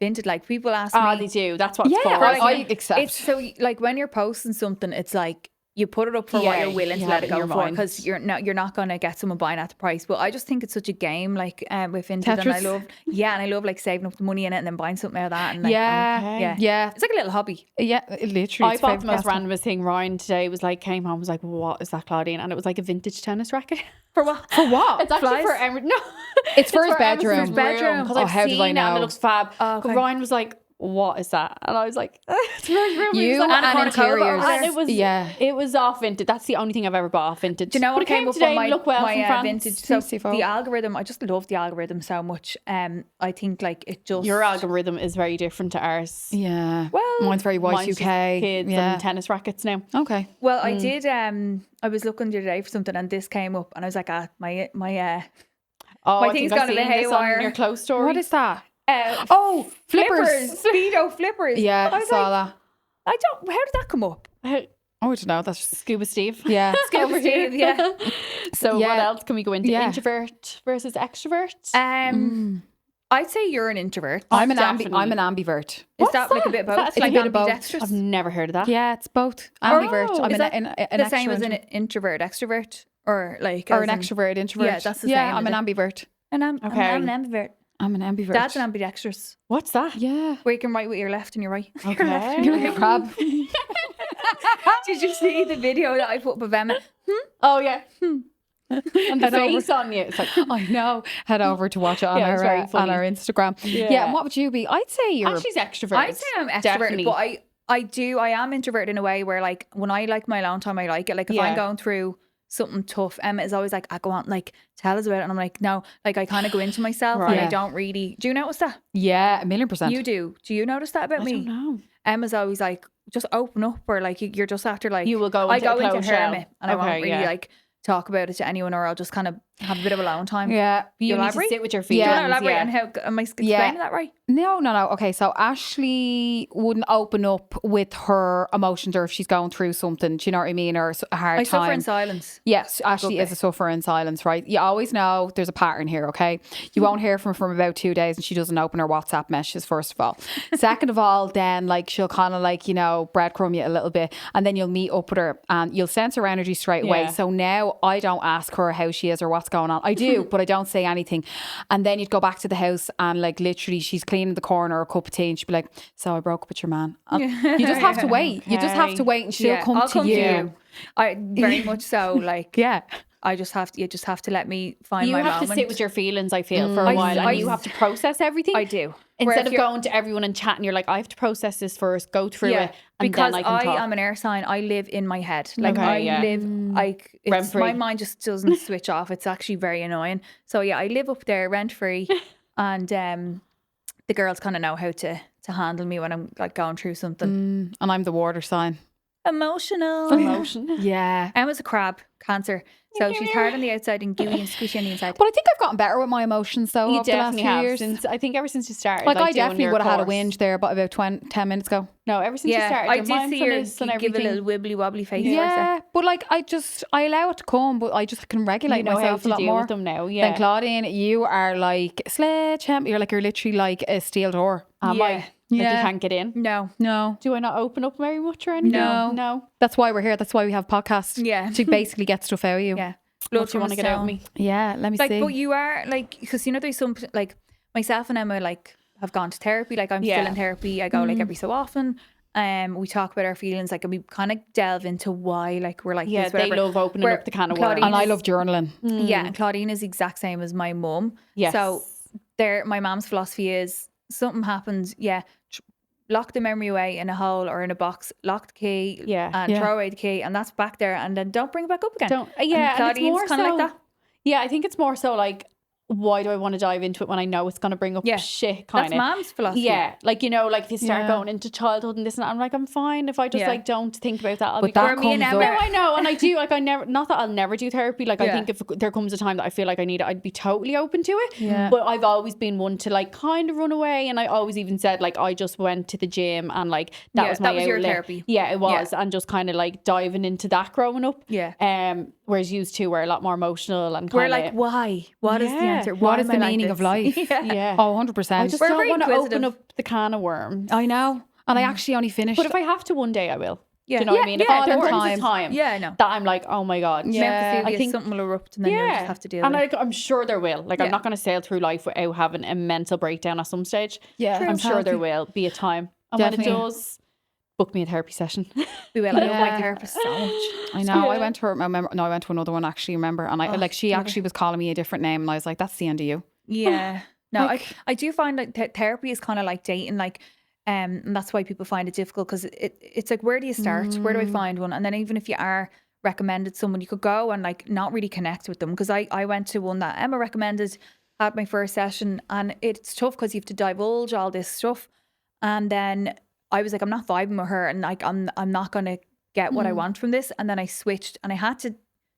Vinted. Like people ask Ah, me, they do. That's what it's Yeah, for. I accept. it's so like when you're posting something, it's like you put it up for what Yeah, you're willing you to have let it it in go your for, mind. because you're not going to get someone buying at the price. But I just think it's such a game, like with Vinted, and I Tetris. love like saving up the money in it and then buying something out of that, and like, Yeah. Okay. Yeah. it's like a little hobby. Yeah. Literally. I it's bought the most favourite randomest thing. Ryan today was like, came home, was like, what is that, Claudine? And it was like a vintage tennis racket. For what? For what? It's actually Flies? for no, It's for his bedroom. Emerson's bedroom. because Oh, I've how seen did I it and know? it looks fab. Oh, okay. Ryan was like, what is that? And I was like, it's for his room. He was You like, and and cornucopia interiors. over and it was Yeah. it was off Vinted. That's the only thing I've ever bought off Vinted. Do you know But what it came came up today? on my, Look well my from France. vintage? So CFO. the algorithm, I just love the algorithm so much. I think like it just Your algorithm is very different to ours. Yeah. Well, Mine's very white Mine's just UK. kids Yeah. and tennis rackets now. Okay. Well, I did. I was looking the other day for something, and this came up, and I was like, my Oh, My I thing's think gone I've a bit seen this on haywire. your close story. What is that? Oh, flippers. Speedo flippers. Yeah, I was saw like, that. how did that come up? Oh, I don't know. That's just, Scuba Steve. yeah. Scuba Steve, yeah. So Yeah. what else can we go into? Yeah. Introvert versus extrovert. I'd say you're an introvert. I'm an Definitely. I'm an ambivert. Is that like a bit of both? That's Like a bit of both. ambidextrous? I've never heard of that. Yeah, it's both. Ambivert. I'm Is that an the same as an extrovert. introvert, extrovert, or like Or as an in- extrovert, introvert. Yeah, that's the Yeah, same, I'm is an it? ambivert. And I'm Okay. an ambivert. I'm an ambivert. That's an ambidextrous, What's that? Yeah. where you can write with your left and your right. Okay. You're like a crab. Did you see the video that I put up of Emma? Oh yeah. And the Head over. face on you. It's like I know. Head over to watch it on Yeah, it's our very on funny. our Instagram. Yeah. Yeah. And what would you be? I'd say you're. she's extrovert. I'd say I'm extroverted, Definitely. but I am introverted in a way where like when I like my alone time, I like it. Like if Yeah. I'm going through something tough, Emma is always like, I go on, like tell us about it, and I'm like, no, like I kind of go into myself and I Right. don't really. Do you notice that? Yeah, 1,000,000%. You do. Do you notice that about I me? don't know. Emma's always like, just open up, or like you're just after like You will go I into go a into closed shell. hermit and I won't Okay, really yeah. like talk about it to anyone, or I'll just kind of have a bit of alone time. Yeah. You need to elaborate? sit with your Do feelings. you want to elaborate yeah. on how am I explaining Yeah. that right? No. Okay, so Ashley wouldn't open up with her emotions, or if she's going through something, do you know what I mean, or a hard I time. suffer in silence. Yes, Ashley is a sufferer in silence, right? You always know there's a pattern here, okay? You won't hear from about 2 days and she doesn't open her WhatsApp messages, first of all. Second of all, then like she'll kind of like, you know, breadcrumb you a little bit, and then you'll meet up with her and you'll sense her energy straight away. Yeah. So now I don't ask her how she is or what's going on. I do, but I don't say anything. And then you'd go back to the house and like literally she's cleaning the corner, a cup of tea, and she'd be like, so I broke up with your man. And you just have to wait. You just have to wait and she'll come I'll to come you. to you. I very much so. Like Yeah. I just have to. You just have to let me find You my have moment. to sit with your feelings, I feel, for a while. And you have to process everything. I do. Instead of going to everyone and chatting, you're like, I have to process this first, go through it, and because then I can talk. am an air sign. I live in my head. Like Okay, I yeah. live like it's, Rent-free. my mind just doesn't switch off. It's actually very annoying. So yeah, I live up there rent free, and the girls kind of know how to handle me when I'm like going through something And I'm the water sign. emotional. Emotion. Yeah. Emma's a crab, Cancer. So she's hard on the outside and gooey and squishy on the inside. But I think I've gotten better with my emotions though You over the last definitely few have. years. Since, I think ever since you started. Like I doing definitely your would have had a course. whinge there about 10 minutes ago. No, ever since you Yeah, started. I your did see mindfulness her and give a everything. little wibbly wobbly face. Yeah, but like I allow it to come, but I just can regulate You know how myself to a lot deal more. with them now. Yeah. Then Claudine, you are like sledgehammer. You're literally like a steel door. Am I? Like you Yeah. can't get in. No. No, Do I not open up very much or anything? No. No. that's why we're here. That's why we have podcasts. Yeah. To basically get stuff out of you. Yeah. What do you want to get out of me? Yeah, let me Like, see. but you are like, because you know, there's some like myself and Emma like have gone to therapy. Like I'm Yeah. still in therapy. I go like every so often. We talk about our feelings, like, and we kind of delve into why like we're like Yeah, this. they Whatever. love opening Where up the can of Claudine worms. And I is- love journaling. Yeah, and Claudine is the exact same as my mum. Yes. So my mom's philosophy is something happens, lock the memory away in a hole or in a box, lock the key, Yeah. and Yeah. throw away the key, and that's back there, and then don't bring it back up again. Don't. And Yeah. And it's Claudine's more kind of so, like that. Yeah, I think it's more so like, why do I want to dive into it when I know it's going to bring up Yeah. shit kind That's of. mom's philosophy. Yeah, like, you know, like if you start Yeah. going into childhood and this and that, I'm like, I'm fine if I just Yeah. like don't think about that. I'll But be that Where me and comes Emma- No, up. I know, and I do. Like, I never, not that I'll never do therapy. Like, I Yeah. think if there comes a time that I feel like I need it, I'd be totally open to it. Yeah. But I've always been one to like kind of run away, and I always even said like I just went to the gym and like that Yeah, was my that was your outlet. therapy. Yeah, it was, and just kind of like diving into that growing up. Yeah. Whereas you two were a lot more emotional and We're kind like, of why? What is the Yeah. answer? What Why is am the I like meaning this? of life? Yeah. yeah. Oh, 100%. I just We're don't very want to open inquisitive. up the can of worms. I know. And I actually only finished. But if I have to one day, I will. Yeah. Do you know what I mean? If yeah, there there comes was a time Yeah, I know. that I'm like, oh my God. Yeah. I I think something will erupt and then you'll just have to deal and with it. I'm sure there will. Like, I'm Yeah. not going to sail through life without having a mental breakdown at some stage. Yeah, I'm that's sure there healthy. will be a time. And when it Definitely. does, book me a therapy session. We will. I love my Yeah. therapist so much. I know. I went to her. I went to another one actually. Remember, and I she love actually was calling me a different name, and I was like, "That's the end of you." Yeah. No, Like- I do find like therapy is kind of like dating, like, and that's why people find it difficult because it's like, where do you start? Where do I find one? And then even if you are recommended someone, you could go and like not really connect with them. Because I went to one that Emma recommended, had my first session, and it's tough because you have to divulge all this stuff. And then I was like, I'm not vibing with her, and like I'm not gonna get what I want from this. And then I switched, and I had to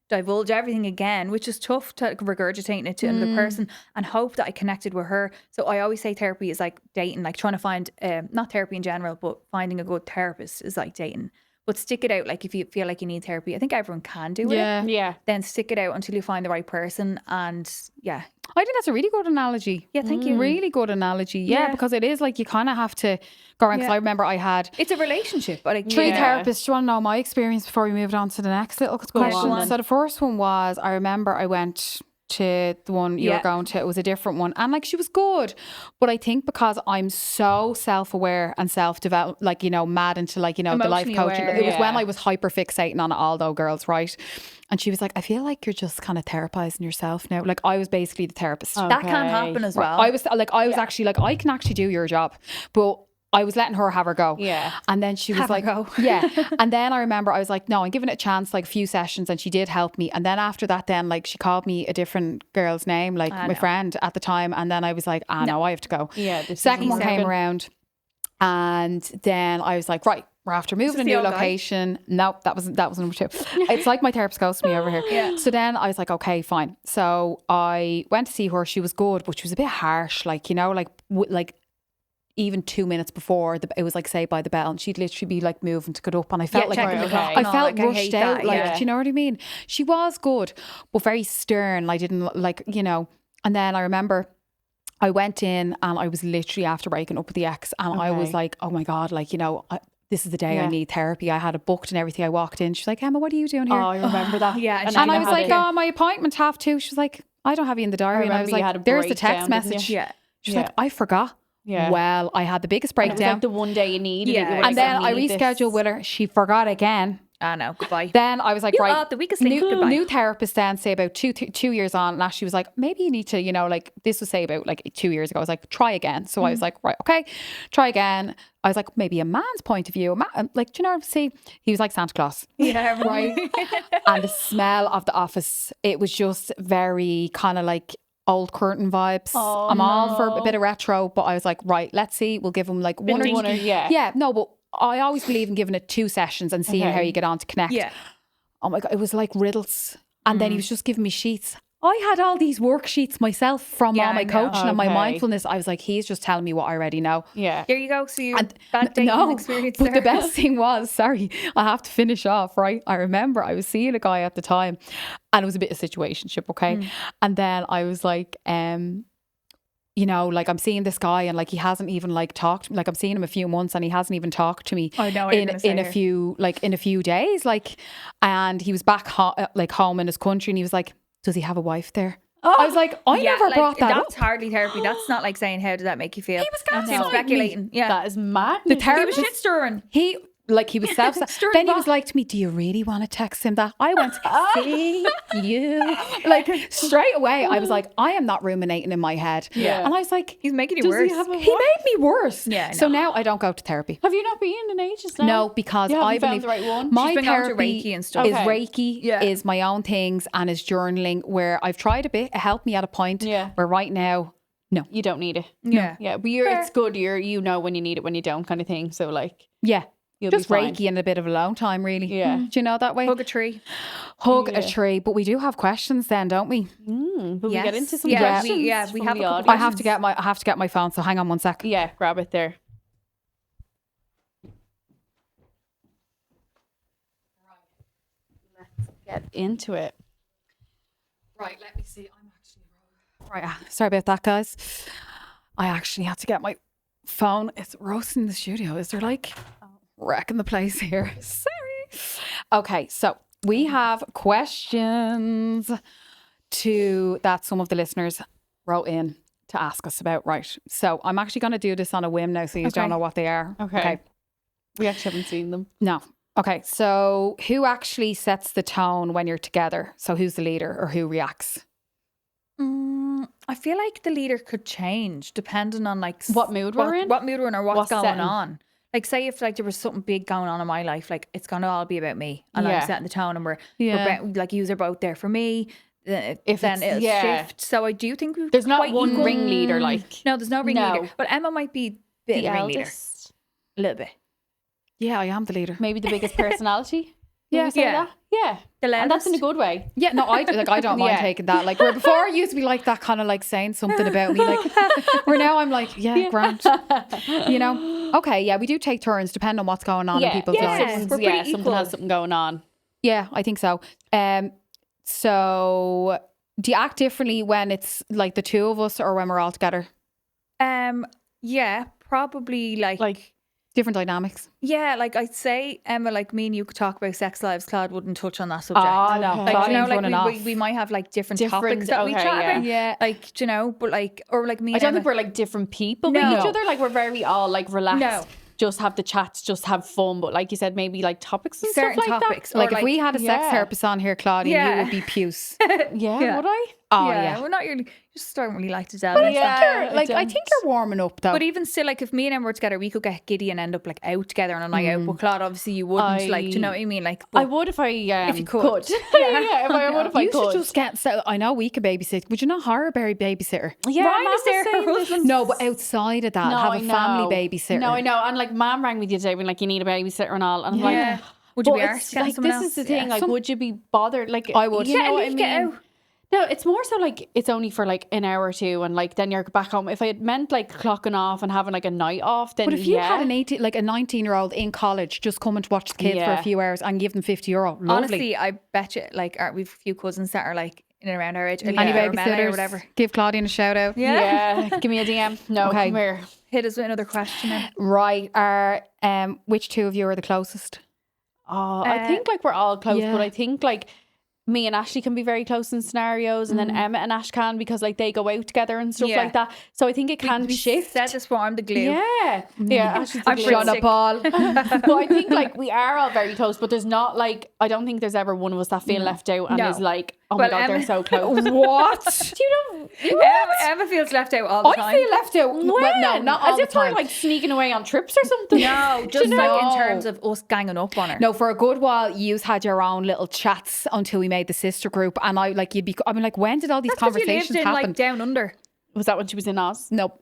divulge everything again, which is tough to regurgitate it to another person and hope that I connected with her. So I always say therapy is like dating, like trying to find not therapy in general, but finding a good therapist is like dating. But stick it out. Like if you feel like you need therapy, I think everyone can do Yeah. it. Yeah. Then stick it out until you find the right person. And yeah. I think that's a really good analogy. Yeah, thank you. Really good analogy. Yeah, Yeah. because it is like you kind of have to go around. Because Yeah. I remember I had It's a relationship. But like, 3 Yeah. therapists. Do you want to know my experience before we moved on to the next little on question? then. So the first one was, I remember I went to the one you were Yeah. going to. It was a different one, and like she was good, but I think because I'm so self-aware and self-developed, like, you know, mad into like, you know, the life Emotionally coaching. aware, It was when yeah. I was hyper fixating on it, all though, girls, right? And she was like, I feel like you're just kind of therapizing yourself now. Like I was basically the therapist. that can Okay. happen as Right. well. I was actually like, I can actually do your job, but I was letting her have her go. Yeah. And then she was Have her like, go. yeah. And then I remember I was like, no, I'm giving it a chance, like a few sessions, and she did help me. And then after that, then like she called me a different girl's name, like my friend at the time. And then I was like, no, I have to go. Yeah, this Second isn't one came working. around, and then I was like, right, we're after moving a the new old guy? location. Nope, that was number 2. It's like my therapist goes to me over here. Yeah. So then I was like, okay, fine. So I went to see her. She was good, but she was a bit harsh, like, you know, like even 2 minutes before it was like Saved by the Bell, and she'd literally be like moving to get up, and I felt like checking the clock I and all, felt like, I rushed hate out. that, Like, yeah. do you know what I mean? She was good, but very stern. I didn't like, you know. And then I remember I went in, and I was literally after breaking up with the ex, and I was Okay. like, oh my God, like, you know, this is the day I Yeah. need therapy. I had it booked and everything. I walked in. She's like, Emma, what are you doing here? Oh, I remember that. Yeah, and and I you was had like, it. oh, my appointment 2:30. She was like, I don't have you in the diary. And I remember was you had like, a there's the text breakdown, didn't message. you? Yeah. She's Yeah. like, I forgot. Yeah. Well, I had the biggest It was breakdown. like the one day you needed Yeah. it. You were And like, And then I need this. rescheduled with her. She forgot again. I know. Goodbye. Then I was like, You right, are the weakest link. new, Goodbye. new therapist then, say about 2 years on. And Ashley was like, maybe you need to, you know, like this was say about like 2 years ago. I was like, try again. So I was like, right, okay, try again. I was like, maybe a man's point of view. Like, do you know, see, he was like Santa Claus. Yeah, right. And the smell of the office, it was just very kind of like old curtain vibes. Oh, I'm all for a no. bit of retro, but I was like, right, let's see. We'll give him like one or two. yeah. Yeah, no, but I always believe in giving it 2 sessions and seeing Okay. how you get on to connect. Yeah. Oh my God, it was like riddles. And then he was just giving me sheets. I had all these worksheets myself from Yeah, all my I know. coaching and my Okay. mindfulness. I was like, he's just telling me what I already know. Yeah. There you go. So you And bad dating no, experience but there. the best thing was, sorry, I have to finish off, right? I remember I was seeing a guy at the time, and it was a bit of situationship, okay? And then I was like, you know, like I'm seeing this guy, and like he hasn't even like talked, like I'm seeing him a few months, and he hasn't even talked to me I know what you're gonna say in a here. few days, like, and he was back home in his country, and he was like, does he have a wife there? I was like, I Yeah, never like, brought that that's up. hardly therapy. That's not like saying, how did that make you feel? He was That's gaslighting him me. speculating. Yeah. That is mad. The He was therapist, shit stirring. he was self. Stirring Then he pot. was like to me, do you really want to text him that? I went, see you. Like straight away, I was like, I am not ruminating in my head. Yeah. And I was like, He's making you Does worse. he have a he wife? made me worse. Yeah, I So know. now I don't go to therapy. Have you not been in ages now? No, because You haven't I found believe the right one? my She's been going to therapy Reiki and stuff. is Okay. Reiki, Yeah. is my own things, and is journaling, where I've tried a bit. It helped me at a point Yeah. where right now, no. You don't need it. Yeah. Yeah. But Fair. it's good. You know when you need it, when you don't, kind of thing. So like, Yeah. you'll Just be fine. Reiki and a bit of alone time, really. Yeah. Do you know that way? Hug a tree. Hug Yeah. a tree. But we do have questions then, don't we? But we get Yes. into some Yeah, questions. we from have the a couple audience. I have to get my phone, so hang on one sec. Yeah, grab it there. Let's get into it. Right, let me see. I'm actually right. Sorry about that, guys. I actually had to get my phone. It's roasting in the studio. Is there like wrecking the place here? Sorry. Okay, so we have questions that some of the listeners wrote in to ask us about. Right. So I'm actually going to do this on a whim now, so you don't know what they are. Okay. We actually haven't seen them. No. Okay. So who actually sets the tone when you're together? So who's the leader or who reacts? I feel like the leader could change depending on like What mood we're in? what mood we're in, or what's going setting. on. Like, say if like there was something big going on in my life, like it's gonna all be about me, and I'm setting the tone, and we're like, yous are both there for me. If then it'll shift. So I do think there's not one ringleader. Like no, there's no ringleader. But Emma might be the ringleader a little bit. Yeah, I am the leader. Maybe the biggest personality. Yeah. Yeah. And that's in a good way. Yeah, no, I don't mind taking that. Like, where before I used to be like that, kind of like saying something about me. Like, where now I'm like, Grant. You know? Okay, yeah, we do take turns depending on what's going on in people's lives. We're pretty something has something going on. Yeah, I think so. So do you act differently when it's like the two of us or when we're all together? Yeah, probably like different dynamics. Yeah, like I'd say, Emma, like me and you could talk about sex lives. Claude wouldn't touch on that subject. Oh, no. Like, you know, like we might have like different topics that we chat about. Yeah. Like, you know, but like, or like me and I don't Emma, think we're like different people with each other. Like, we're very all like relaxed. No. Just have the chats, just have fun. But like you said, maybe like topics and certain stuff like topics. that. Like if we had a sex therapist on here, Claudine, you would be puce. Yeah, would I? Oh, yeah. We're not really, just don't really like to delve into that. I think you're warming up though. But even still, like if me and Emma were together, we could get giddy and end up like out together on a night out. But Claude, obviously you wouldn't. Like, do you know what I mean? Like, I would if I if you could. Yeah, I would if I you could. should just get. So I know we could babysit. Would you not hire a babysitter? Yeah, Ryan is there. Her husband. No, but outside of that, have a family babysitter. No, I know. And like, Mom rang me the other day, being like, you need a babysitter and all. And I'm like, would you be arsed getting like, someone this else? is the thing. Like, would you be bothered? Like, I would. You know what I mean? Get out. No, it's more so like it's only for like an hour or two, and like then you're back home. If I had meant like clocking off and having like a night off, then but if you had an 19-year-old in college just coming to watch the kids for a few hours and give them €50, lovely. Honestly, I bet you, like, we've a few cousins that are like in and around our age, any babysitters, or whatever. Give Claudine a shout out. Yeah, give me a DM. No, come here. Hit us with another question. Then. Right, which two of you are the closest? Oh, I think like we're all close, but I think like me and Ashley can be very close in scenarios, and then Emma and Ash can, because like they go out together and stuff like that. So I think it can shift. Said this before, I'm the glue. Yeah, Ashley's the I'm glue. Shona Paul. But I think like we are all very close, but there's not like, I don't think there's ever one of us that feel left out and is like, oh my God, they're so close. What? Emma feels left out all the time. I feel left out. Well, no, not all As the if we're time. like sneaking away on trips or something. No, just like in terms of us ganging up on her. No, for a good while, you had your own little chats until we made the sister group, and I like when did all these conversations you lived in, happen? like, down under. Was that when she was in Oz? No.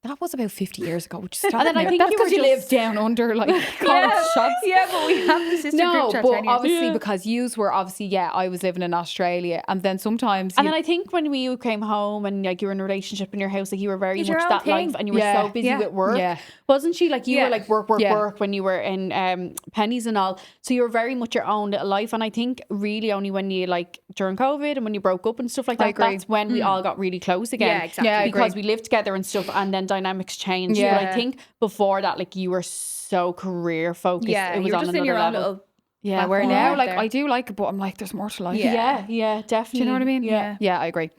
That was about 50 years ago. Which and then I think that's you were because you lived down under, like, shots. Yeah, but we have the sister group chat. But obviously because yous were obviously, I was living in Australia, and then sometimes. And then I think when you came home and like you were in a relationship in your house, like you were very much that life, and you were so busy with work. Yeah. Wasn't she? Like you were like work when you were in Pennies and all. So you were very much your own little life. And I think really only when you like during COVID and when you broke up and stuff like that, that's when we all got really close again. Yeah, exactly. Yeah, because we lived together and stuff, and then dynamics changed. Yeah. But I think before that, like you were so career focused. Yeah, it was you were on just in another your own level. little. Yeah, where now, like, I do like it, but I'm like, there's more to life. Yeah, definitely. Do you know what I mean? Yeah, I agree.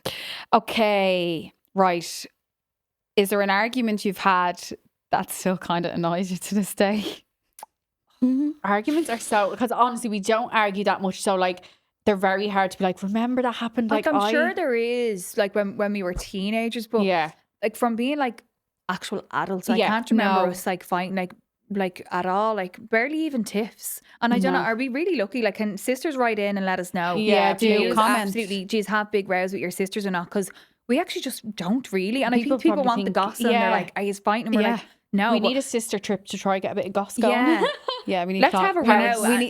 Okay, right. Is there an argument you've had that still kind of annoys you to this day? Arguments are so, because honestly, we don't argue that much. So like, they're very hard to be like, remember that happened? Like I'm sure there is, like when we were teenagers, but like from being like actual adults, I can't remember us like fighting like at all, like barely even tiffs. And I don't know, are we really lucky? Like, can sisters write in and let us know? Yeah, do comment. Absolutely. Geez, have big rows with your sisters or not? Because we actually just don't really. And I think people want the gossip. And they're like, are you fighting? And we're like, no. We need a sister trip to try get a bit of goss going. Yeah. Yeah, we need. Let's have a row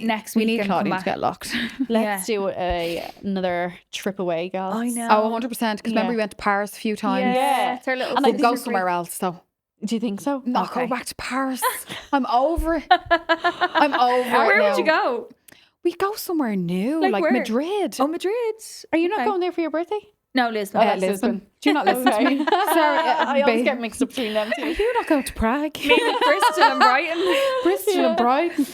next week. We need Claudine to get locked. Let's do another trip away, girls. I know. Oh, 100%. Because remember we went to Paris a few times. Yeah. It's our little and I'd go somewhere else though. Do you think so? No, go back to Paris. I'm over it. I'm over it. Where now. would you go? We go somewhere new, like where? Madrid. Oh, Madrid. Are you not going there for your birthday? No, Lisbon. Oh, that's Lisbon. Do you not listen to me? Sorry, I always babe. get mixed up between them two. You not going to Prague? Maybe Bristol and Brighton. Bristol and Brighton.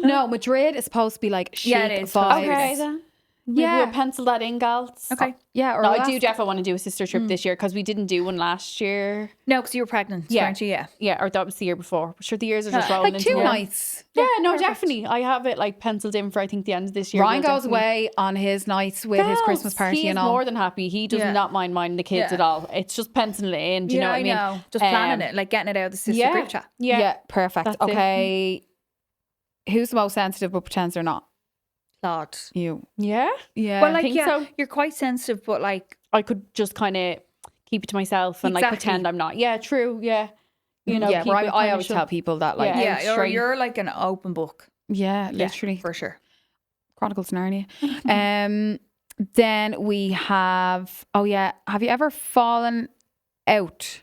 No, Madrid is supposed to be like chic Yeah, it is. vibes. Okay, then. Maybe Yeah. we'll pencil that in, gals. Okay. Yeah, or No, I last- do definitely want to do a sister trip this year because we didn't do one last year. No, because you were pregnant, Yeah. weren't you? Yeah. Yeah, or that was the year before. Sure, the years are just rolling like into 2 one. nights. Yeah, no, definitely. I have it like penciled in for I think the end of this year. Ryan We'll goes definitely- away on his nights with his Gals, Christmas party he is and all. more than happy. He does Yeah. not mind the kids Yeah. at all. It's just penciling it in. Do you know what I mean? know. Just planning it, like getting it out of the sister Yeah, group chat. yeah. Perfect. That's it. Okay. Who's the most sensitive but pretends they're not? Claude. You. Yeah. Yeah. Well, like, think yeah, so. you're quite sensitive, but like, I could just kind of keep it to myself and like Exactly. pretend I'm not. Yeah, true. Yeah. You know, yeah, keep but it I kinda always shut. tell people that, like, Yeah. yeah, straight. you're like an open book. yeah, literally. For sure. Chronicles of Narnia. Then we have, have you ever fallen out?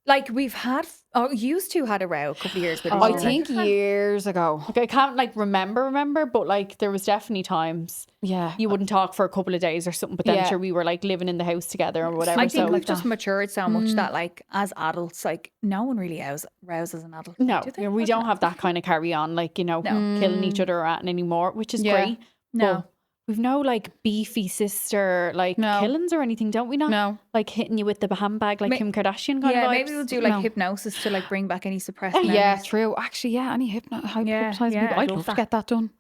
Like we've had, used to had a row a couple of years with each I other. think years ago. Like I can't like remember, but like there was definitely times Yeah. you wouldn't talk for a couple of days or something. But then Yeah. sure we were like living in the house together or whatever. I think so we've just matured so much that like as adults, like no one really rouses an adult. no, Do they? yeah, we don't have that kind of carry on, like, you know, killing each other or at anymore, which is Yeah. great. No. But we've no like beefy sister like No. killings or anything, don't we? Not No. like hitting you with the handbag like Ma- Kim Kardashian kind Yeah, of vibes. maybe we'll do like No. hypnosis to like bring back any suppressed Yeah, memories. true. Actually, yeah, any hypnotize Yeah, people. yeah, I'd I'd love love to that. get that done.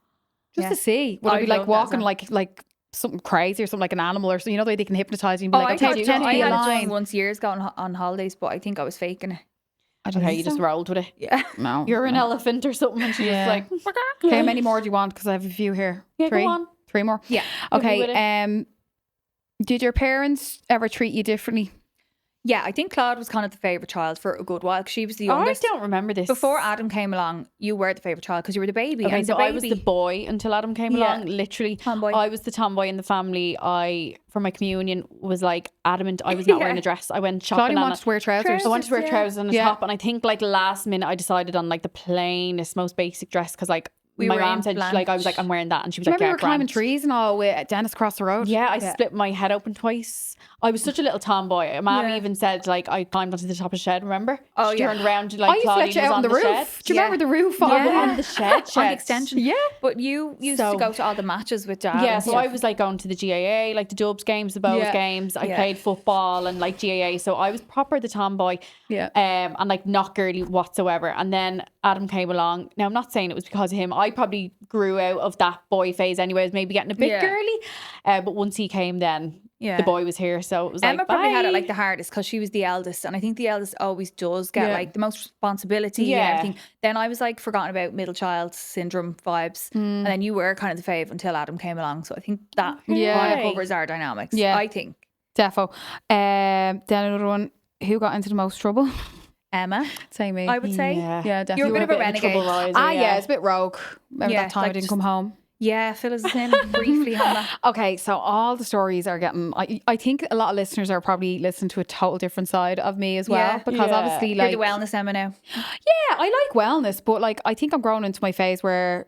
Just Yeah. to see. Would I I'd be like love that as walking well. like something crazy or something like an animal or something? You know the way they can hypnotize you and be Oh, like, I, okay, had, pretend to I be had a it done lion. once years ago on holidays, but I think I was faking it. I don't Okay, think you just so. rolled with it. Yeah. No. You're an elephant or something, and she's Yeah. just like, Okay, how many more do you want? Because I have a few here. yeah, Three? go on. 3 more? Yeah. Hit me with Okay. Did your parents ever treat you differently? Yeah, I think Claude was kind of the favourite child for a good while because she was the I youngest. don't remember this. Before Adam came along, you were the favourite child because you were the baby. Okay, and so the I was the baby- boy until Adam came Yeah. along. Literally, Tomboy. I was the tomboy in the family. I, for my communion, was like adamant I was not wearing a dress. I went shopping. Claudia and wanted to wear trousers. I wanted to wear yeah. trousers and a Yeah. top, and I think like last minute I decided on like the plainest, most basic dress because like We my were mom in said like I was like I'm wearing that, and she was Do you like, remember yeah, you were climbing grand. trees and all with Dennis across the road? Yeah, I Yeah. split my head open twice. I was such a little tomboy. Mom Yeah. even said like I climbed onto the top of the shed. Remember? Oh, she yeah. turned around I like used to Claudine let you was out on the roof. shed. Do you Yeah. remember the roof? On, Yeah. on the shed, on the shed. extension. Yeah. But you used So- to go to all the matches with Dad. Yeah, and so stuff. I was like going to the GAA, like the Dubs games, the Bows Yeah. games. I Yeah. played football and like GAA, so I was proper the tomboy, Yeah. and like not girly whatsoever. And then Adam came along. Now I'm not saying it was because of him. I probably grew out of that boy phase anyway, I was maybe getting a bit Yeah. girly. But once he came, then Yeah. the boy was here, so it was Emma like probably had it bye. like the hardest because she was the eldest, and I think the eldest always does get Yeah. like the most responsibility Yeah. and everything. Then I was like forgotten about middle child syndrome vibes, and then you were kind of the fave until Adam came along. So I think that Yeah. kind of covers our dynamics. Yeah. I think Defo. Then another one. Who got into the most trouble? Emma, Say me. I would say. Yeah. Yeah, definitely. You're a bit of a trouble renegade. riser, yeah, it's a bit rogue. Remember Yeah, that time I like didn't just- come home? Yeah, fill us in briefly on that. Okay, so all the stories are getting. I think a lot of listeners are probably listening to a total different side of me as well, Yeah. because Yeah. obviously, You're like, the wellness Emma now. yeah, I like wellness, but like, I think I'm growing into my phase where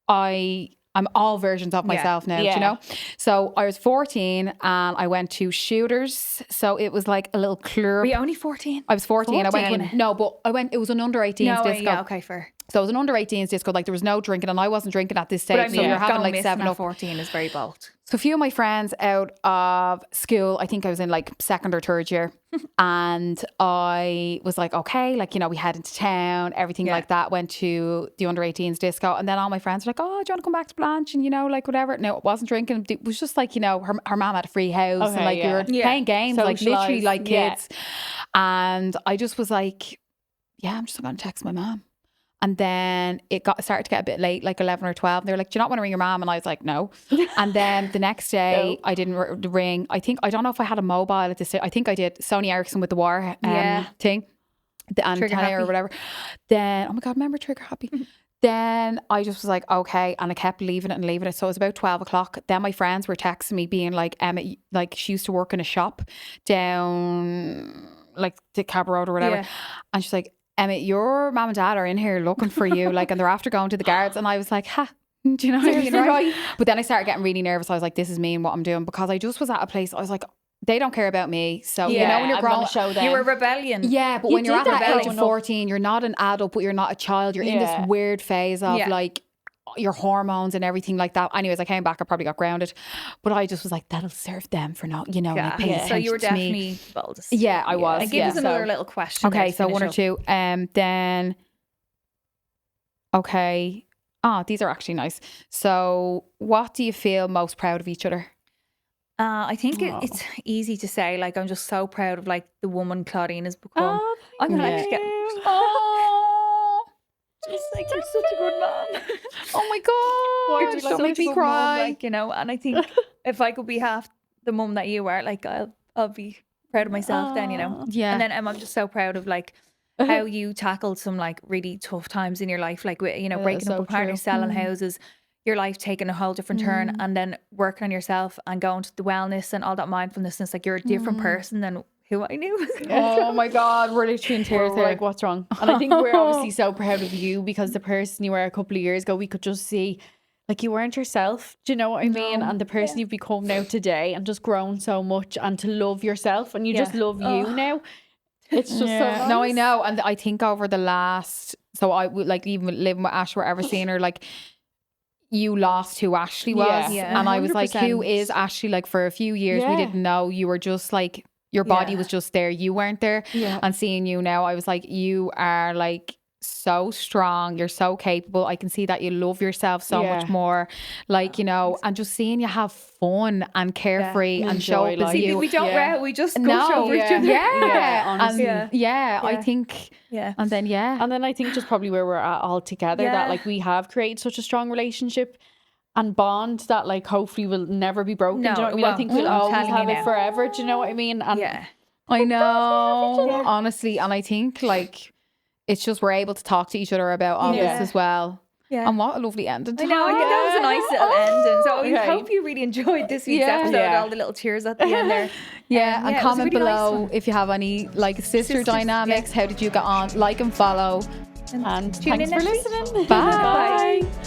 I'm all versions of myself now. Do Yeah. you know? So I was 14 and I went to Shooters. So it was like a little club. Were you only 14? I was 14. I went 14? in. No, but I went. It was an under 18s disco. Yeah, okay, fair. So it was an under 18s disco. Like there was no drinking, and I wasn't drinking at this stage. But I mean, so you're having going like missing 7 at up. 14 is very bold. So a few of my friends out of school, I think I was in like 2nd or 3rd year, and I was like, okay, like, you know, we head into town, everything Yeah. like that, went to the under 18s disco, and then all my friends were like, oh, do you want to come back to Blanche, and, you know, like whatever. No, it wasn't drinking. It was just like, you know, her mom had a free house, and Okay, like we yeah. were Yeah. playing games, like literally Socialised, like yeah. kids. And I just was like, yeah, I'm just going to text my mom. And then it started to get a bit late, like 11 or 12. And they were like, do you not want to ring your mom? And I was like, no. And then the next day, I didn't ring. I don't know if I had a mobile at this. I think I did. Sony Ericsson with the war Yeah. thing. The Trigger antenna or happy. whatever. Then, oh my God, remember Trigger Happy? Then I just was like, okay. And I kept leaving it. So it was about 12 o'clock. Then my friends were texting me being like, Emma, like she used to work in a shop down like the Cab Road or whatever. Yeah. And she's like, Emma, your mom and dad are in here looking for you, like, and they're after going to the guards. And I was like, ha, Do you know what I mean? Seriously, Right? right. But then I started getting really nervous. I was like, this is me and what I'm doing, because I just was at a place, I was like, they don't care about me. So, you know, when you're I'm gonna growing, show them. You were rebellion. yeah, but You when you're at did that that age growing of up. 14, you're not an adult, but you're not a child. You're in Yeah. this weird phase of Yeah. like your hormones and everything like that. Anyways, I came back, I probably got grounded, but I just was like, that'll serve them for now, you know, Yeah. like paying So you were attention to me. definitely boldest. Yeah, I was. And give yeah. us another So- little question. Okay, there to so one or finish up. two. Then, okay. These are actually nice. So, what do you feel most proud of each other? I think it's easy to say. Like, I'm just so proud of like the woman Claudine has become. Oh, I'm gonna thank actually get. you. Oh, just like you're such a good mom. Oh my God. You're Don't such make a me good cry. mom, like, you know. And I think if I could be half the mum that you are, like, I'll be proud of myself then, you know. Yeah. And then I'm just so proud of like how you tackled some like really tough times in your life, like with, you know, Yeah, breaking up so with partners, true. selling houses, your life taking a whole different turn, and then working on yourself and going to the wellness and all that mindfulness. Like you're a different person than who I knew. Oh my God, we're literally in tears We're here. like, what's wrong? And I think we're obviously so proud of you, because the person you were a couple of years ago, we could just see like you weren't yourself. Do you know what I mean? And the person you've become now today, and just grown so much, and to love yourself, and you just love you now. It's just so nice. No, I know. And I think over the last, so I would like even living with Ash, wherever seeing her, like you lost who Ashley was. Yeah. And I was like, who 100%. is Ashley? Like for a few years, we Yeah. didn't know. You were just like, your body was just there. You weren't there. Yeah. And seeing you now, I was like, you are like so strong. You're so capable. I can see that you love yourself so much more. Like, you know, and just seeing you have fun and carefree and show Enjoy up as life. See, you. we don't row, we just gush No, over each yeah. other. Yeah, honestly. and I think, Yeah. and then And then I think just probably where we're at all together, Yeah. that like we have created such a strong relationship and bond that like hopefully will never be broken. No, do you know what I it mean? I think won't. we'll I'm always telling have you it now. forever. Do you know what I mean? And Yeah. I know, honestly, and I think like it's just we're able to talk to each other about all Yeah. this as well. Yeah. And what a lovely ending. I know, I think that was a nice little ending. So I Okay. hope you really enjoyed this week's Yeah. episode, Yeah. all the little tears at the end there. Yeah, and it was a comment really nice below one. if you have any like sister Sisters, dynamics. How did you get on? Like and follow. and Tune thanks in for next week. listening. Bye. Bye.